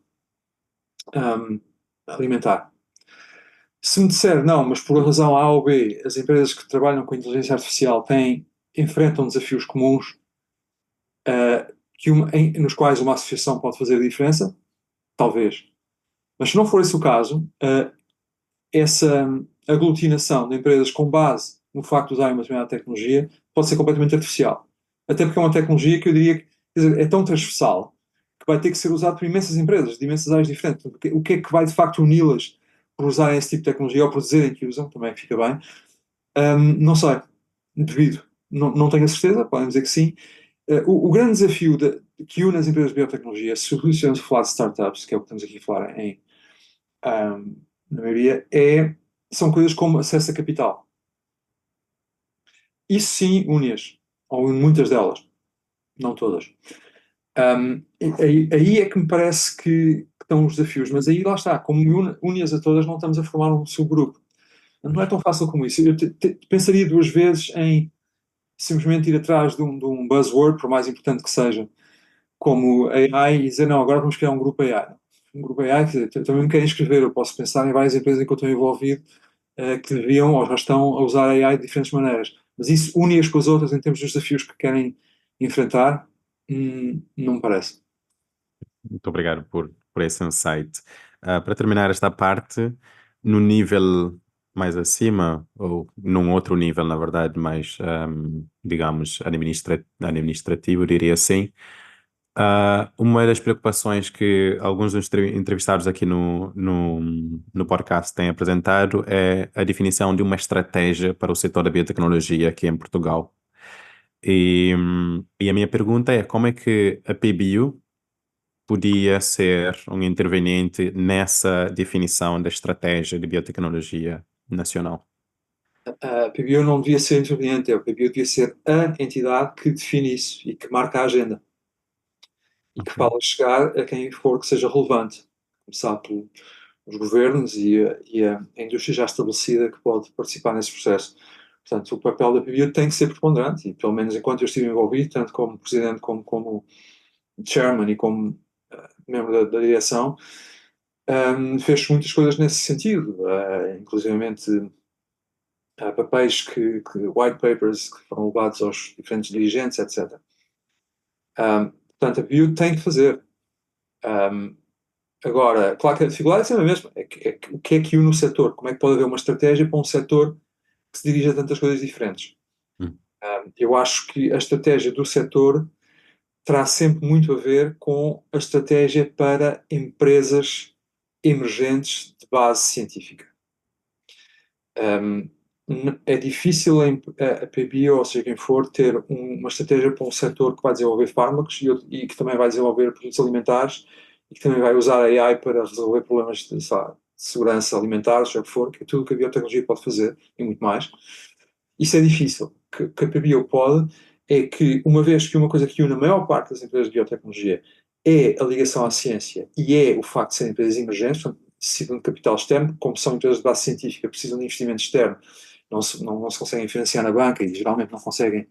um, alimentar. Se me disser, não, mas por razão A ou B, as empresas que trabalham com inteligência artificial enfrentam desafios comuns, nos quais uma associação pode fazer a diferença, talvez. Mas se não for esse o caso, essa aglutinação de empresas com base no facto de usarem uma determinada tecnologia pode ser completamente artificial. Até porque é uma tecnologia que eu diria que, quer dizer, é tão transversal que vai ter que ser usado por imensas empresas, de imensas áreas diferentes. O que é que vai de facto uni-las por usarem esse tipo de tecnologia ou por dizerem que usam, também fica bem. Não sei, devido. Não tenho a certeza, podem dizer que sim. O grande desafio que une as empresas de biotecnologia, se estivermos a falar de startups, que é o que estamos aqui a falar na maioria, são coisas como acesso a capital. Isso sim une-as, ou une muitas delas, não todas. Aí é que me parece que estão os desafios, mas aí lá está, como une-as a todas, não estamos a formar um subgrupo. Não é tão fácil como isso. Eu pensaria duas vezes em simplesmente ir atrás de um buzzword, por mais importante que seja, como AI, e dizer, não, agora vamos criar um grupo AI. Um grupo AI, quer dizer, também me querem inscrever, eu posso pensar em várias empresas em que eu estou envolvido, que deviam ou já estão a usar a AI de diferentes maneiras. Mas isso une-as com as outras em termos dos desafios que querem enfrentar? Não me parece. Muito obrigado por esse insight. Para terminar esta parte, no nível mais acima, ou num outro nível, na verdade, mais, digamos, administrativo, eu diria assim, uma das preocupações que alguns dos entrevistados aqui no podcast têm apresentado é a definição de uma estratégia para o setor da biotecnologia aqui em Portugal. E a minha pergunta é como é que a PBU podia ser um interveniente nessa definição da estratégia de biotecnologia nacional? A PBO não devia ser interveniente, a PBO devia ser a entidade que define isso e que marca a agenda e que Ok. fala chegar a quem for que seja relevante, começar pelos governos e a indústria já estabelecida que pode participar nesse processo. Portanto, o papel da PBO tem que ser preponderante e, pelo menos enquanto eu estive envolvido, tanto como presidente como chairman e como membro da direção, fez muitas coisas nesse sentido, inclusivamente papéis white papers que foram levados aos diferentes dirigentes, etc. Portanto, a BIU tem que fazer. Um, Agora, claro que a dificuldade é sempre a mesma. O que é que une o setor? Como é que pode haver uma estratégia para um setor que se dirige a tantas coisas diferentes? Hum, Eu acho que a estratégia do setor terá sempre muito a ver com a estratégia para empresas emergentes de base científica. Um, É difícil a PBO, ou seja, quem for, ter uma estratégia para um setor que vai desenvolver fármacos e que também vai desenvolver produtos alimentares e que também vai usar a AI para resolver problemas de, sabe, de segurança alimentar, seja o que for, que é tudo que a biotecnologia pode fazer e muito mais. Isso é difícil. O que a PBO pode é que, uma vez que uma coisa que une a maior parte das empresas de biotecnologia é a ligação à ciência e é o facto de serem empresas emergentes, portanto, precisam de capital externo, como são empresas de base científica, precisam de investimento externo, não se conseguem financiar na banca e geralmente não conseguem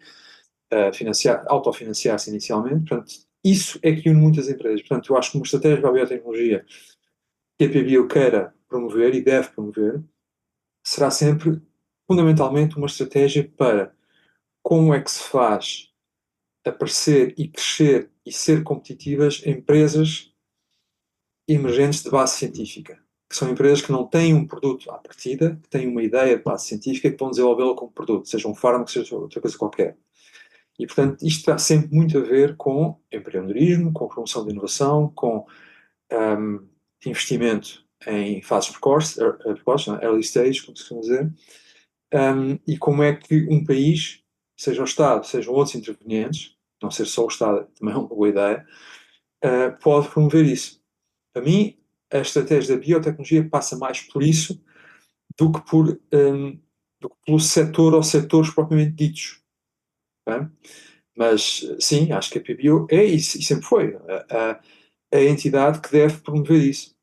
autofinanciar-se inicialmente. Portanto, isso é que une muitas empresas. Portanto, eu acho que uma estratégia para a biotecnologia que a PBO queira promover e deve promover será sempre, fundamentalmente, uma estratégia para como é que se faz aparecer e crescer e ser competitivas empresas emergentes de base científica, que são empresas que não têm um produto à partida, que têm uma ideia de base científica e que vão desenvolvê-la como produto, seja um fármaco, seja outra coisa qualquer. E, portanto, isto tem sempre muito a ver com empreendedorismo, com promoção de inovação, com um, investimento em fases precoces, early stage, como se costuma dizer, e como é que um país, seja o Estado, sejam outros intervenientes, não ser só o Estado, também é uma boa ideia, pode promover isso. Para mim, a estratégia da biotecnologia passa mais por isso do que do que pelo setor ou setores propriamente ditos. Okay? Mas sim, acho que a PBO é isso, e sempre foi a entidade que deve promover isso.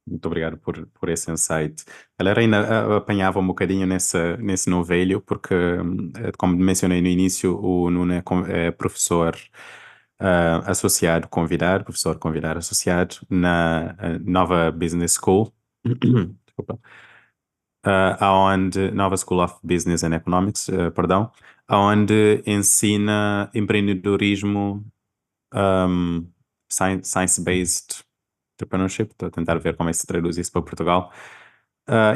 Muito obrigado por esse insight. Galera, ainda apanhava um bocadinho nesse novelho, porque, como mencionei no início, o Nuno é professor associado convidado, professor convidado associado na Nova Business School, desculpa, aonde Nova School of Business and Economics, perdão, aonde ensina empreendedorismo, science-based entrepreneurship. Estou a tentar ver como é que se traduz isso para Portugal.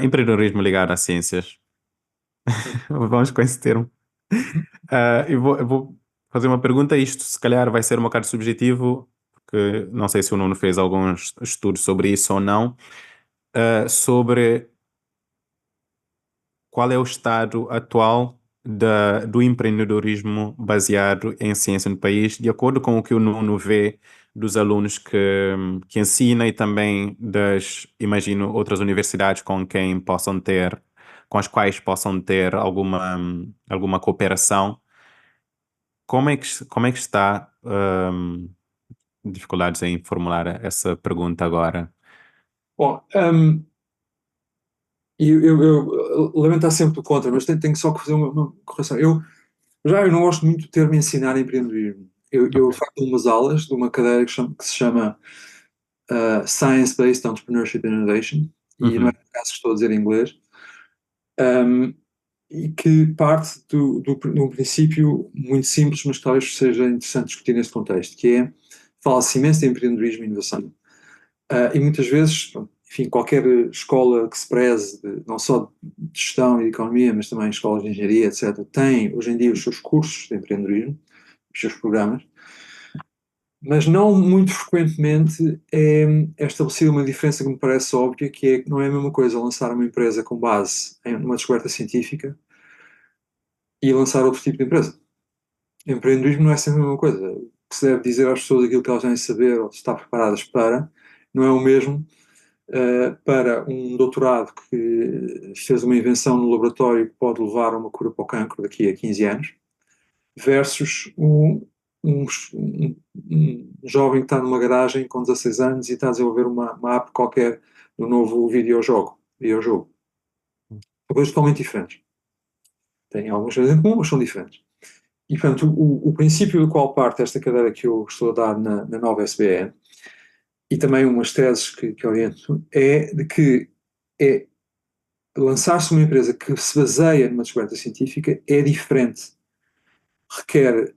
Empreendedorismo ligado às ciências. Vamos com esse termo. Uhum. Eu vou fazer uma pergunta. Isto, se calhar, vai ser um bocado subjetivo, porque não sei se o Nuno fez alguns estudos sobre isso ou não. Sobre qual é o estado atual do empreendedorismo baseado em ciência no país, de acordo com o que o Nuno vê dos alunos que ensina e também imagino, outras universidades com as quais possam ter alguma cooperação. Como é que está, dificuldades em formular essa pergunta agora? Bom, eu lamento estar sempre do contra, mas tenho só que fazer uma correção. Eu não gosto muito do termo ensinar empreendedorismo. Eu Ok. faço umas aulas de uma cadeira que se chama Science-Based Entrepreneurship and Innovation, e não é Uhum. por acaso que estou a dizer em inglês. Um, e que parte de um princípio muito simples, mas que talvez seja interessante discutir neste contexto, que é, fala-se imenso de empreendedorismo e inovação. E muitas vezes, enfim, qualquer escola que se preze, não só de gestão e de economia, mas também escolas de engenharia, etc., tem hoje em dia os seus cursos de empreendedorismo, os seus programas, mas não muito frequentemente é estabelecida uma diferença que me parece óbvia, que é que não é a mesma coisa lançar uma empresa com base em uma descoberta científica e lançar outro tipo de empresa. Empreendedorismo não é sempre a mesma coisa. O que se deve dizer às pessoas aquilo que elas devem saber ou estar preparadas para, não é o mesmo para um doutorado que fez uma invenção no laboratório que pode levar a uma cura para o cancro daqui a 15 anos, versus um jovem que está numa garagem com 16 anos e está a desenvolver uma app qualquer do novo videojogo. São coisas totalmente diferentes. Têm algumas coisas em comum, mas são diferentes. E, portanto, o princípio do qual parte esta cadeira que eu estou a dar na nova SBE, e também umas teses que oriento, é de que é lançar-se uma empresa que se baseia numa descoberta científica é diferente, requer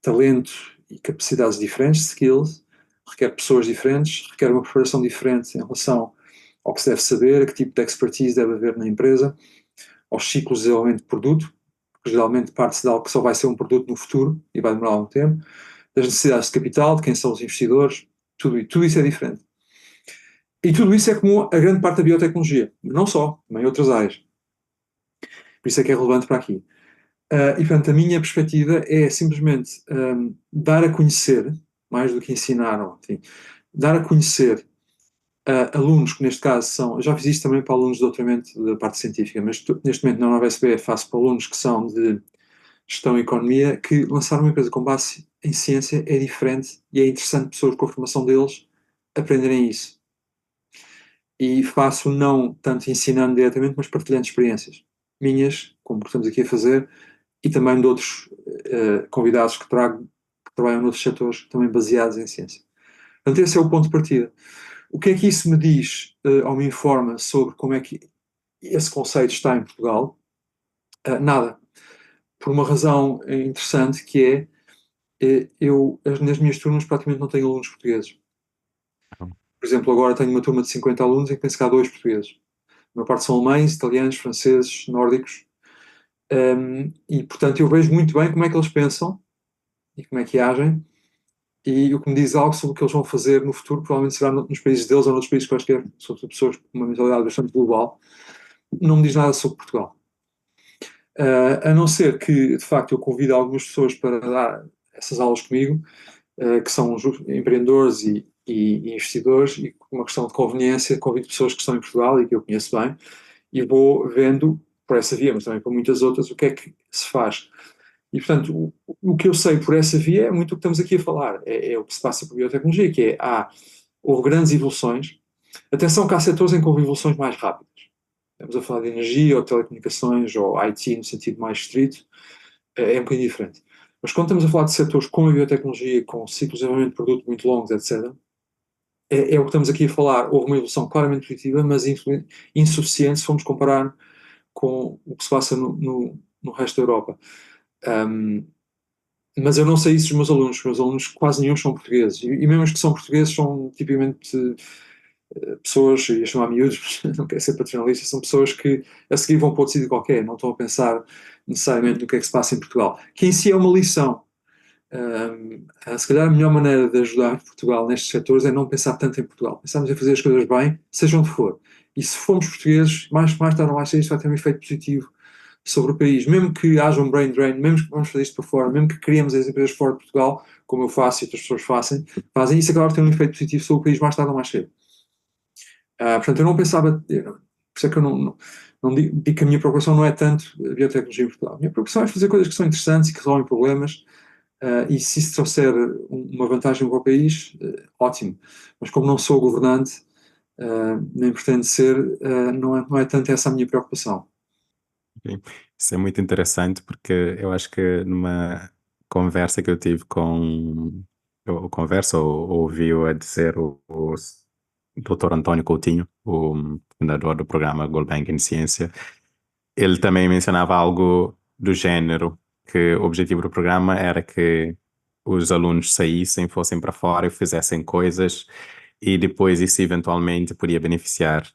talento e capacidades diferentes, skills, requer pessoas diferentes, requer uma preparação diferente em relação ao que se deve saber, a que tipo de expertise deve haver na empresa, aos ciclos de desenvolvimento de produto, porque geralmente parte-se de algo que só vai ser um produto no futuro e vai demorar algum tempo, das necessidades de capital, de quem são os investidores, tudo isso é diferente. E tudo isso é comum a grande parte da biotecnologia, não só, também em outras áreas. Por isso é que é relevante para aqui. E, portanto, a minha perspectiva é simplesmente dar a conhecer, mais do que ensinar, enfim, dar a conhecer alunos, que neste caso são, já fiz isto também para alunos de doutoramento da parte científica, mas neste momento na nova SBE faço para alunos que são de gestão e economia, que lançar uma empresa com base em ciência é diferente e é interessante pessoas com a formação deles aprenderem isso. E faço não tanto ensinando diretamente, mas partilhando experiências minhas, como estamos aqui a fazer, e também de outros convidados que trago, que trabalham noutros setores também baseados em ciência. Portanto, esse é o ponto de partida. O que é que isso me diz ou me informa sobre como é que esse conceito está em Portugal? Nada. Por uma razão interessante que é, eu nas minhas turmas praticamente não tenho alunos portugueses. Por exemplo, agora tenho uma turma de 50 alunos em que tem se cá dois portugueses. A maior parte são alemães, italianos, franceses, nórdicos. E, portanto, eu vejo muito bem como é que eles pensam e como é que agem. E o que me diz algo sobre o que eles vão fazer no futuro, provavelmente será nos países deles ou noutros países quaisquer, sobre pessoas com uma mentalidade bastante global. Não me diz nada sobre Portugal. A não ser que, de facto, eu convido algumas pessoas para dar essas aulas comigo, que são empreendedores e investidores, e por uma questão de conveniência, convido pessoas que estão em Portugal e que eu conheço bem, e vou vendo por essa via, mas também por muitas outras, o que é que se faz. E, portanto, o que eu sei por essa via é muito o que estamos aqui a falar, é o que se passa por biotecnologia, que é, houve grandes evoluções. Atenção que há setores em que houve evoluções mais rápidas. Estamos a falar de energia, ou telecomunicações, ou IT no sentido mais estrito, é um bocadinho diferente. Mas quando estamos a falar de setores como a biotecnologia, com ciclos de desenvolvimento de produto muito longos, etc., é o que estamos aqui a falar. Houve uma evolução claramente positiva, mas insuficiente se formos comparar com o que se passa no resto da Europa. Mas eu não sei isso dos meus alunos quase nenhum são portugueses, e mesmo os que são portugueses são tipicamente pessoas, ia chamar miúdos, não quero ser paternalista, são pessoas que a seguir vão para outro sítio qualquer, não estão a pensar necessariamente no que é que se passa em Portugal, que em si é uma lição. Se calhar a melhor maneira de ajudar Portugal nestes setores é não pensar tanto em Portugal, pensarmos em fazer as coisas bem, seja onde for. E se formos portugueses, mais tarde ou mais cedo isto vai ter um efeito positivo sobre o país, mesmo que haja um brain drain, mesmo que vamos fazer isto para fora, mesmo que criemos as empresas fora de Portugal, como eu faço e outras pessoas fazem isso acaba por ter um efeito positivo sobre o país mais tarde ou mais cedo. Portanto, eu não pensava, por isso é que eu não digo que a minha preocupação não é tanto a biotecnologia em Portugal. A minha preocupação é fazer coisas que são interessantes e que resolvem problemas, e se isso trouxer uma vantagem para o país, ótimo. Mas como não sou governante, nem pretendo ser, não é tanto essa a minha preocupação. Ok. Isso é muito interessante porque eu acho que numa conversa que eu tive com, ou conversa ou ouvi-o a dizer o Dr. António Coutinho, o fundador do programa Gold Banking Ciência, ele também mencionava algo do género, que o objetivo do programa era que os alunos saíssem, fossem para fora e fizessem coisas e depois isso eventualmente podia beneficiar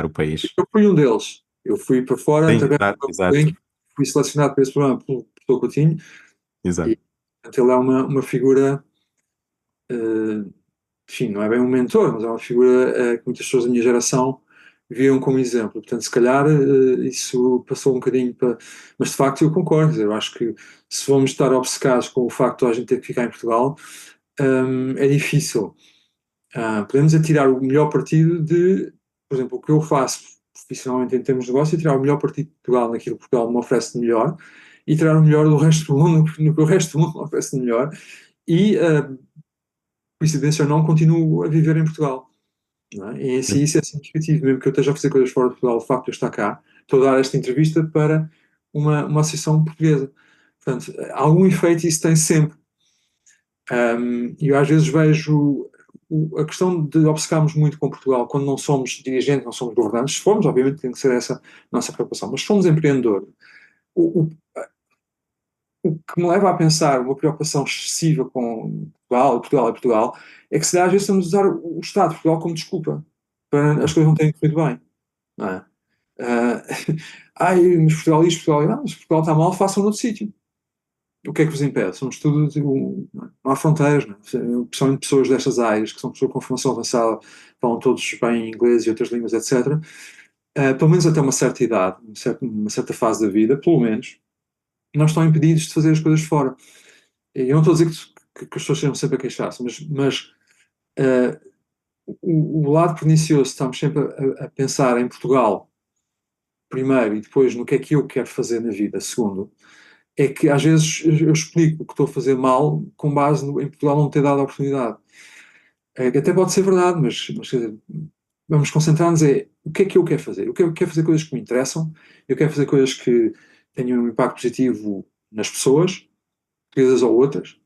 o país. Eu fui um deles. Eu fui para fora Sim, através exato, do exato, Bank, fui selecionado para esse programa pelo professor Coutinho exato. e portanto, ele é uma figura, eh, enfim, não é bem um mentor, mas é uma figura que muitas pessoas da minha geração viam como exemplo. Portanto, se calhar isso passou um bocadinho para. Mas de facto eu concordo. Quer dizer, eu acho que se vamos estar obcecados com o facto de a gente ter que ficar em Portugal, é difícil. Podemos é tirar o melhor partido de, por exemplo, o que eu faço profissionalmente em termos de negócio, é tirar o melhor partido de Portugal naquilo que Portugal me oferece de melhor e tirar o melhor do resto do mundo no que o resto do mundo me oferece de melhor. E, coincidência ou não, continuo a viver em Portugal. Não é? E assim, isso é significativo, mesmo que eu esteja a fazer coisas fora de Portugal, o facto de eu estar cá, estou a dar esta entrevista para uma associação portuguesa. Portanto, algum efeito isso tem sempre. E eu às vezes vejo a questão de obcecarmos muito com Portugal quando não somos dirigentes, não somos governantes. Se formos, obviamente, tem que ser essa a nossa preocupação, mas se formos empreendedor, o, o, o que me leva a pensar uma preocupação excessiva com Portugal, é que se às vezes estamos a usar o Estado de Portugal como desculpa para as coisas não terem corrido bem. Não é? Ah, mas Portugal isto, Portugal, não, mas Portugal está mal, façam noutro sítio. O que é que vos impede? Somos tudo, tipo, não há fronteiras, não é? Principalmente pessoas destas áreas, que são pessoas com formação avançada, falam todos bem inglês e outras línguas, etc. Pelo menos até uma certa idade, uma certa fase da vida, pelo menos, não estão impedidos de fazer as coisas fora. Eu não estou a dizer que as pessoas sejam sempre a queixar-se, mas uh, o lado pernicioso, estamos sempre a pensar em Portugal, primeiro, e depois no que é que eu quero fazer na vida, segundo, é que às vezes eu explico o que estou a fazer mal com base em Portugal não ter dado a oportunidade. Que até pode ser verdade, mas quer dizer, vamos concentrar-nos o que é que eu quero fazer. Eu quero fazer coisas que me interessam, eu quero fazer coisas que tenham um impacto positivo nas pessoas, portuguesas ou outras.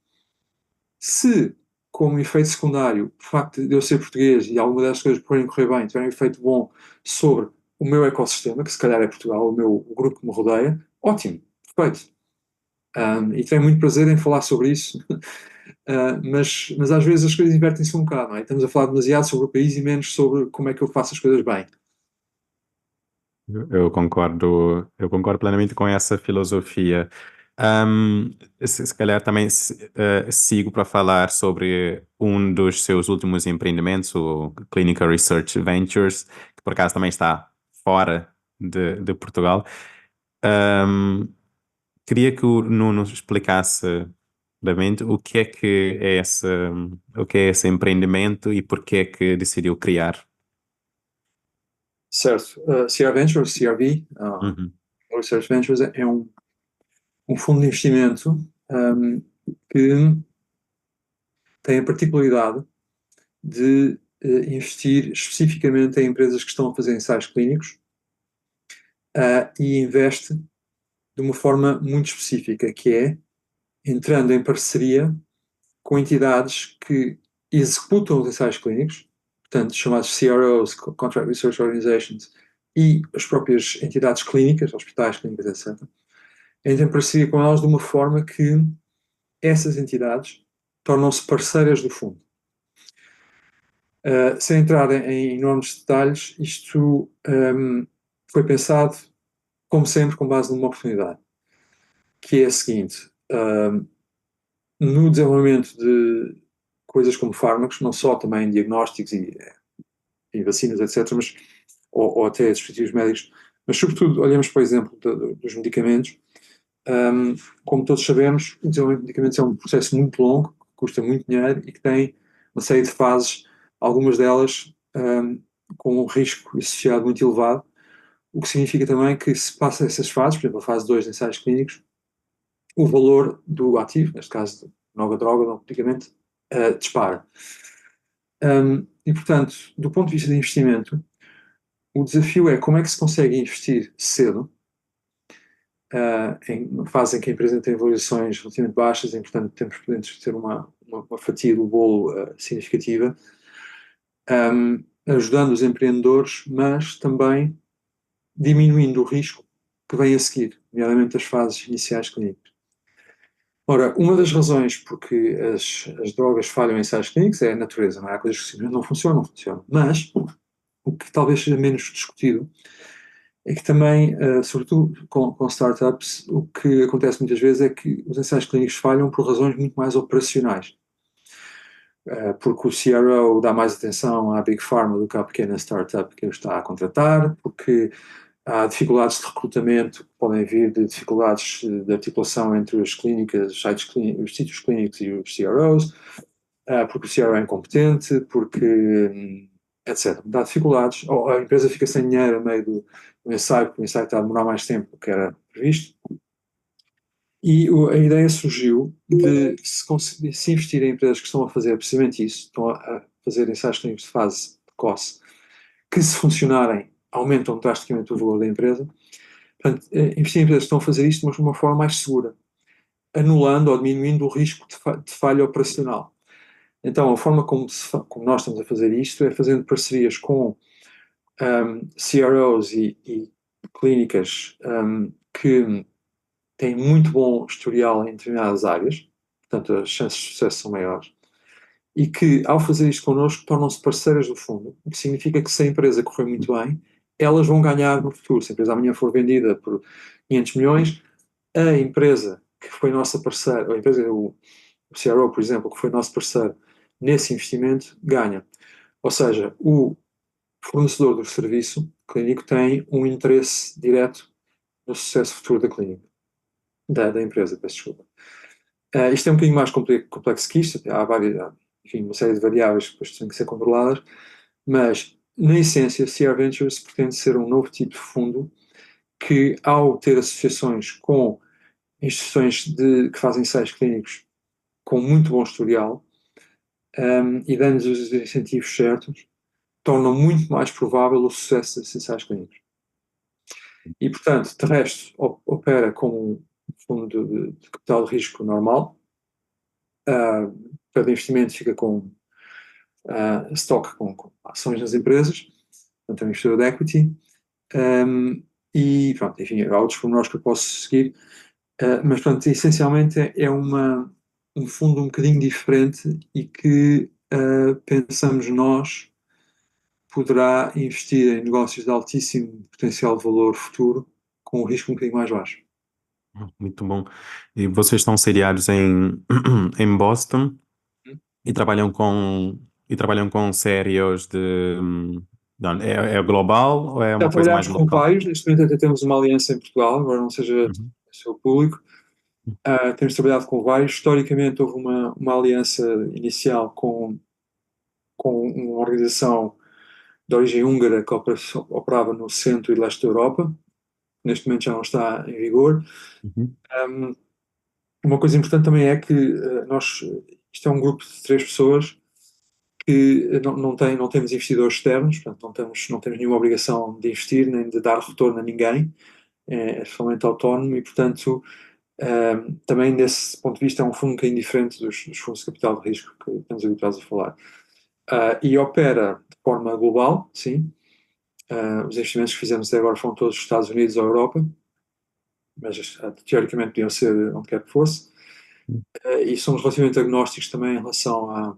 Se, como efeito secundário, o facto de eu ser português e alguma das coisas podem correr bem, tiverem um efeito bom sobre o meu ecossistema, que se calhar é Portugal, o grupo que me rodeia, ótimo, perfeito. E tenho muito prazer em falar sobre isso, mas às vezes as coisas invertem-se um bocado, não é? Estamos a falar demasiado sobre o país e menos sobre como é que eu faço as coisas bem. Eu concordo plenamente com essa filosofia. Se calhar também sigo para falar sobre um dos seus últimos empreendimentos, o Clinical Research Ventures, que por acaso também está fora de Portugal. Ahm, Queria que o Nuno explicasse brevemente o que é esse empreendimento e porque é que decidiu criar. Certo. CR Ventures, CRV, Uhum. Research Ventures, é um fundo de investimento que tem a particularidade de investir especificamente em empresas que estão a fazer ensaios clínicos e investe de uma forma muito específica, que é entrando em parceria com entidades que executam os ensaios clínicos, portanto, chamados CROs, Contract Research Organizations, e as próprias entidades clínicas, hospitais, clínicas, etc., entra em parceria com elas de uma forma que essas entidades tornam-se parceiras do fundo. Sem entrar em enormes detalhes, isto foi pensado, como sempre, com base numa oportunidade, que é a seguinte: no desenvolvimento de coisas como fármacos, não só também diagnósticos e vacinas, etc., ou até dispositivos médicos, mas sobretudo olhamos para o exemplo dos medicamentos. Como todos sabemos, o desenvolvimento de medicamentos é um processo muito longo, que custa muito dinheiro e que tem uma série de fases, algumas delas com um risco associado muito elevado, o que significa também que se passa essas fases, por exemplo, a fase 2 de ensaios clínicos, o valor do ativo, neste caso, nova droga, novo medicamento, dispara. E, portanto, do ponto de vista de investimento, o desafio é como é que se consegue investir cedo, em uma fase em que a empresa tem valorizações relativamente baixas, e, portanto, podemos ter uma fatia do bolo significativa, ajudando os empreendedores, mas também diminuindo o risco que vem a seguir, nomeadamente as fases iniciais clínicas. Ora, uma das razões porque as drogas falham em ensaios clínicos é a natureza, não é? Há coisas que simplesmente não funcionam, Mas o que talvez seja menos discutido é que também, sobretudo com startups, o que acontece muitas vezes é que os ensaios clínicos falham por razões muito mais operacionais. Porque o CRO dá mais atenção à Big Pharma do que à pequena startup que ele está a contratar, porque há dificuldades de recrutamento que podem vir de dificuldades de articulação entre as clínicas, os sítios clínicos e os CROs, porque o CRO é incompetente, porque, etc. Dá dificuldades, ou a empresa fica sem dinheiro a meio do ensaio, porque o ensaio está a demorar mais tempo do que era previsto. E a ideia surgiu de se investir em empresas que estão a fazer precisamente isso, estão a fazer ensaios clínicos de fase precoce, que se funcionarem aumentam drasticamente o valor da empresa. Portanto, investir em empresas que estão a fazer isto, mas de uma forma mais segura, anulando ou diminuindo o risco de falha operacional. Então, a forma como nós estamos a fazer isto é fazendo parcerias com CROs e clínicas que têm muito bom historial em determinadas áreas, portanto as chances de sucesso são maiores, e que ao fazer isto connosco tornam-se parceiras do fundo, o que significa que se a empresa correr muito bem, elas vão ganhar no futuro. Se a empresa amanhã for vendida por 500 milhões, a empresa que foi nossa parceira, o CRO, por exemplo, que foi nosso parceiro nesse investimento, ganha. Ou seja, o fornecedor do serviço clínico tem um interesse direto no sucesso futuro da clínica, da empresa, peço desculpa. Isto é um bocadinho mais complexo que isto, há enfim, uma série de variáveis que depois têm que ser controladas, mas na essência, CR Ventures pretende ser um novo tipo de fundo que, ao ter associações com instituições que fazem ensaios clínicos com muito bom historial e dando-lhes os incentivos certos, tornam muito mais provável o sucesso desses ensaios clínicos. E, portanto, de resto, opera como um fundo de capital de risco normal. Cada investimento fica com stock, com ações nas empresas, portanto é um investidor de equity. E pronto, enfim, há outros pormenores que eu posso seguir, mas pronto, essencialmente é um fundo um bocadinho diferente e que pensamos nós poderá investir em negócios de altíssimo potencial de valor futuro com um risco um bocadinho mais baixo. Muito bom. E vocês estão sediados em Boston e trabalham com séries não, é global ou é Já uma coisa mais trabalhámos com local? vários, neste momento até temos uma aliança em Portugal, agora não seja Uhum. o seu público. Temos trabalhado com vários. Historicamente houve uma aliança inicial com uma organização de origem húngara que operava no centro e leste da Europa. Neste momento já não está em vigor. Uhum. Um, uma coisa importante também é que isto é um grupo de 3 pessoas que não temos investidores externos, portanto não temos nenhuma obrigação de investir nem de dar retorno a ninguém, é totalmente autónomo e, portanto, também desse ponto de vista é um fundo um bocadinho diferente dos fundos de capital de risco que estamos habituados a falar. E opera de forma global, sim. Os investimentos que fizemos até agora foram todos os Estados Unidos ou Europa, mas teoricamente podiam ser onde quer que fosse. E somos relativamente agnósticos também em relação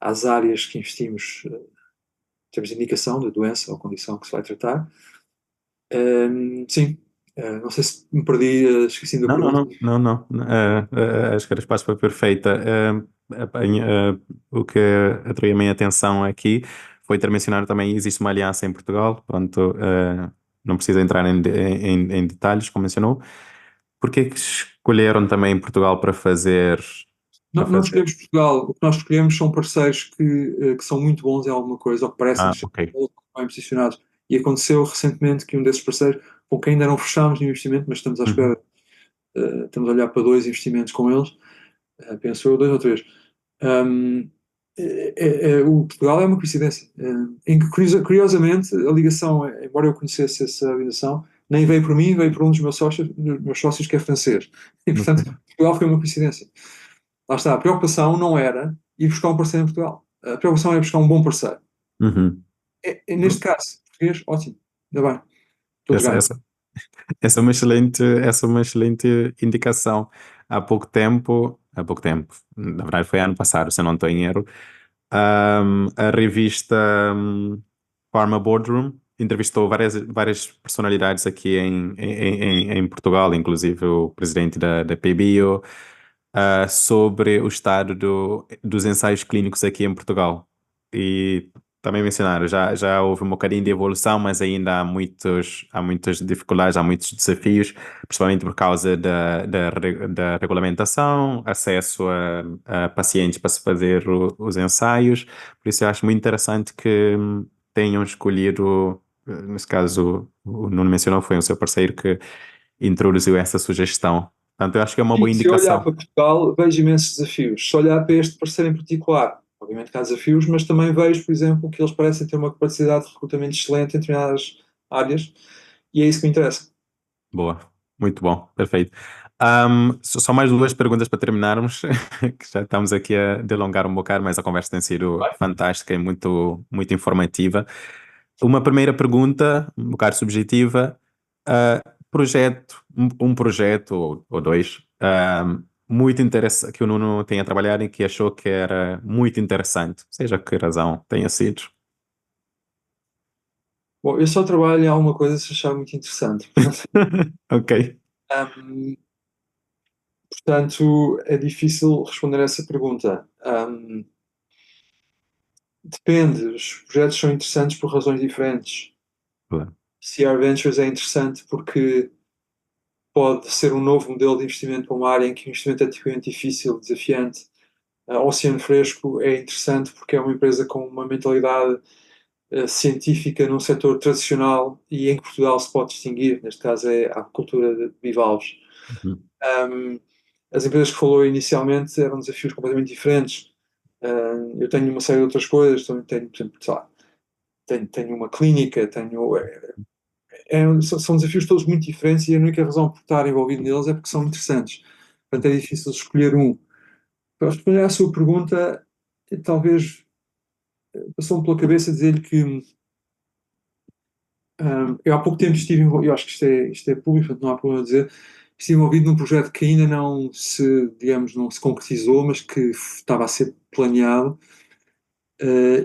às áreas que investimos, em termos de indicação da doença ou condição que se vai tratar. Sim, não sei se me perdi, esqueci da Não, não, pergunta. não, não, não. Acho que a resposta foi perfeita. O que atraiu a minha atenção aqui foi ter mencionado também existe uma aliança em Portugal. Pronto, não precisa entrar em detalhes, como mencionou. Por que escolheram também Portugal para fazer? Para Não fazer? escolhemos Portugal, o que nós escolhemos são parceiros que são muito bons em alguma coisa, ou que parecem ser Ok. bem posicionados. E aconteceu recentemente que um desses parceiros, com quem ainda não fechámos nenhum investimento, mas estamos à Uhum. espera, estamos a olhar para 2 investimentos com eles, penso eu, 2 ou 3. Um, o Portugal é uma coincidência, em que curiosamente a ligação, embora eu conhecesse essa organização, nem veio por mim, veio por um dos meus sócios que é francês. E portanto, Ok. Portugal foi uma coincidência. Lá está, a preocupação não era ir buscar um parceiro em Portugal. A preocupação era buscar um bom parceiro. Uhum. Neste caso, português, ótimo, ainda bem, todos Essa, ganham. essa, essa é uma excelente indicação. Há pouco tempo, na verdade foi ano passado, se eu não estou em erro, a revista Pharma Boardroom entrevistou várias personalidades aqui em Portugal, inclusive o presidente da PBio, sobre o estado dos ensaios clínicos aqui em Portugal. E também mencionaram, já houve um bocadinho de evolução, mas ainda há muitas dificuldades, há muitos desafios, principalmente por causa da regulamentação, acesso a pacientes para se fazer os ensaios. Por isso eu acho muito interessante que tenham escolhido, nesse caso, o Nuno mencionou, foi o seu parceiro que introduziu essa sugestão. Portanto, eu acho que é uma Sim, boa se eu olhar indicação. para Portugal, vejo imensos desafios. Se olhar para este parceiro em particular, obviamente que há desafios, mas também vejo, por exemplo, que eles parecem ter uma capacidade de recrutamento excelente em determinadas áreas, e é isso que me interessa. Boa, muito bom, perfeito. Só mais duas perguntas para terminarmos, que já estamos aqui a delongar um bocado, mas a conversa tem sido fantástica e muito, muito informativa. Uma primeira pergunta, um bocado subjetiva, um projeto ou dois, muito interessante, que o Nuno tenha trabalhado e que achou que era muito interessante, seja que razão tenha sido. Bom, eu só trabalho em alguma coisa se achar muito interessante. Ok, Hum, Portanto, é difícil responder a essa pergunta. Depende, os projetos são interessantes por razões diferentes. claro. CR Ventures é interessante porque pode ser um novo modelo de investimento para uma área em que o investimento é tipicamente difícil, desafiante. A Oceano Fresco é interessante porque é uma empresa com uma mentalidade científica num setor tradicional e em que Portugal se pode distinguir, neste caso é a cultura de bivalves. Uhum. Um, as empresas que falou inicialmente eram desafios completamente diferentes. Eu tenho uma série de outras coisas, tenho, por exemplo, sei lá, tenho uma clínica, são desafios todos muito diferentes e a única razão por estar envolvido neles é porque são interessantes. Portanto, é difícil escolher um. Para responder à sua pergunta, talvez passou-me pela cabeça dizer-lhe que eu há pouco tempo estive envolvido, eu acho que isto é público, portanto não há problema a dizer, estive envolvido num projeto que ainda não se, digamos, não se concretizou, mas que estava a ser planeado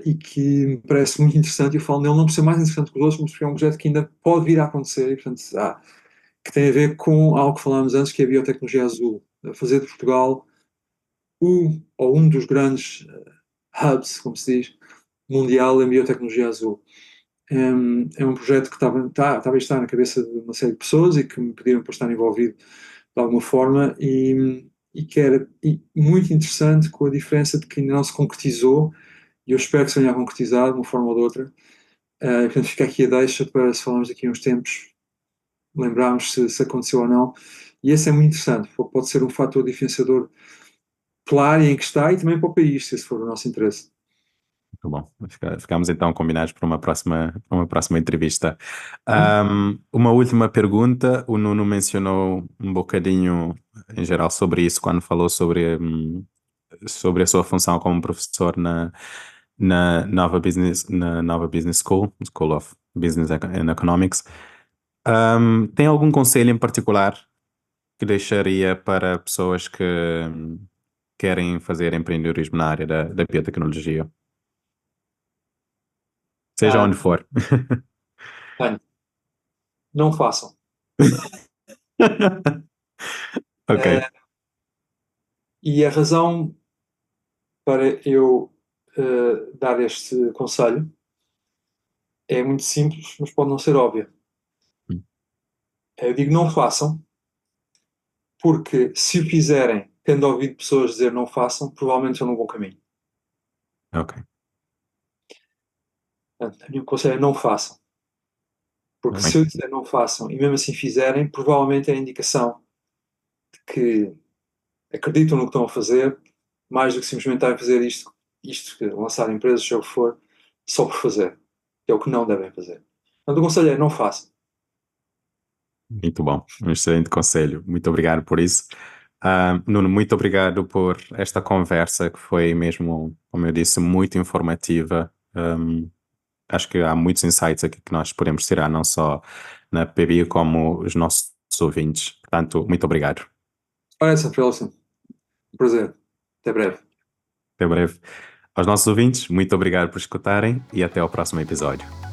e que me parece muito interessante. Eu falo nele não por ser mais interessante que os outros, mas porque é um projeto que ainda pode vir a acontecer e, portanto, que tem a ver com algo que falámos antes, que é a biotecnologia azul. A fazer de Portugal ou um dos grandes hubs, como se diz, mundial em biotecnologia azul. É um projeto que estava a estar na cabeça de uma série de pessoas e que me pediram para estar envolvido de alguma forma e que era muito interessante, com a diferença de que ainda não se concretizou e eu espero que se venha a concretizar de uma forma ou de outra. Portanto, fica aqui a deixa para, se falarmos daqui a uns tempos, lembrarmos se aconteceu ou não. E esse é muito interessante, pode ser um fator diferenciador pela área em que está e também para o país, se esse for o nosso interesse. Muito bom. Ficamos então combinados para uma próxima entrevista. Hum? Uma última pergunta. O Nuno mencionou um bocadinho, em geral, sobre isso quando falou sobre a sua função como professor na Nova Business School, School of Business and Economics. Tem algum conselho em particular que deixaria para pessoas que querem fazer empreendedorismo na área da biotecnologia? Seja Ah, onde for. Tenho. Não façam. Ok. Ah, e a razão para eu dar este conselho é muito simples, mas pode não ser óbvia. Eu digo não façam, porque se o fizerem, tendo ouvido pessoas dizer não façam, provavelmente estão no bom caminho. Ok. Portanto, o meu conselho é não façam. Porque Muito se eu disser não façam e mesmo assim fizerem, provavelmente é a indicação de que acreditam no que estão a fazer, mais do que simplesmente estarem a fazer lançar empresas, seja o que for, só por fazer. Que é o que não devem fazer. Portanto, o conselho é não façam. muito bom. Um excelente conselho. Muito obrigado por isso. Nuno, muito obrigado por esta conversa que foi mesmo, como eu disse, muito informativa. acho que há muitos insights aqui que nós podemos tirar, não só na PBI como os nossos ouvintes. Portanto, muito obrigado. Ora, essa foi Alison. Um prazer. Até breve. Até breve. Aos nossos ouvintes, muito obrigado por escutarem e até ao próximo episódio.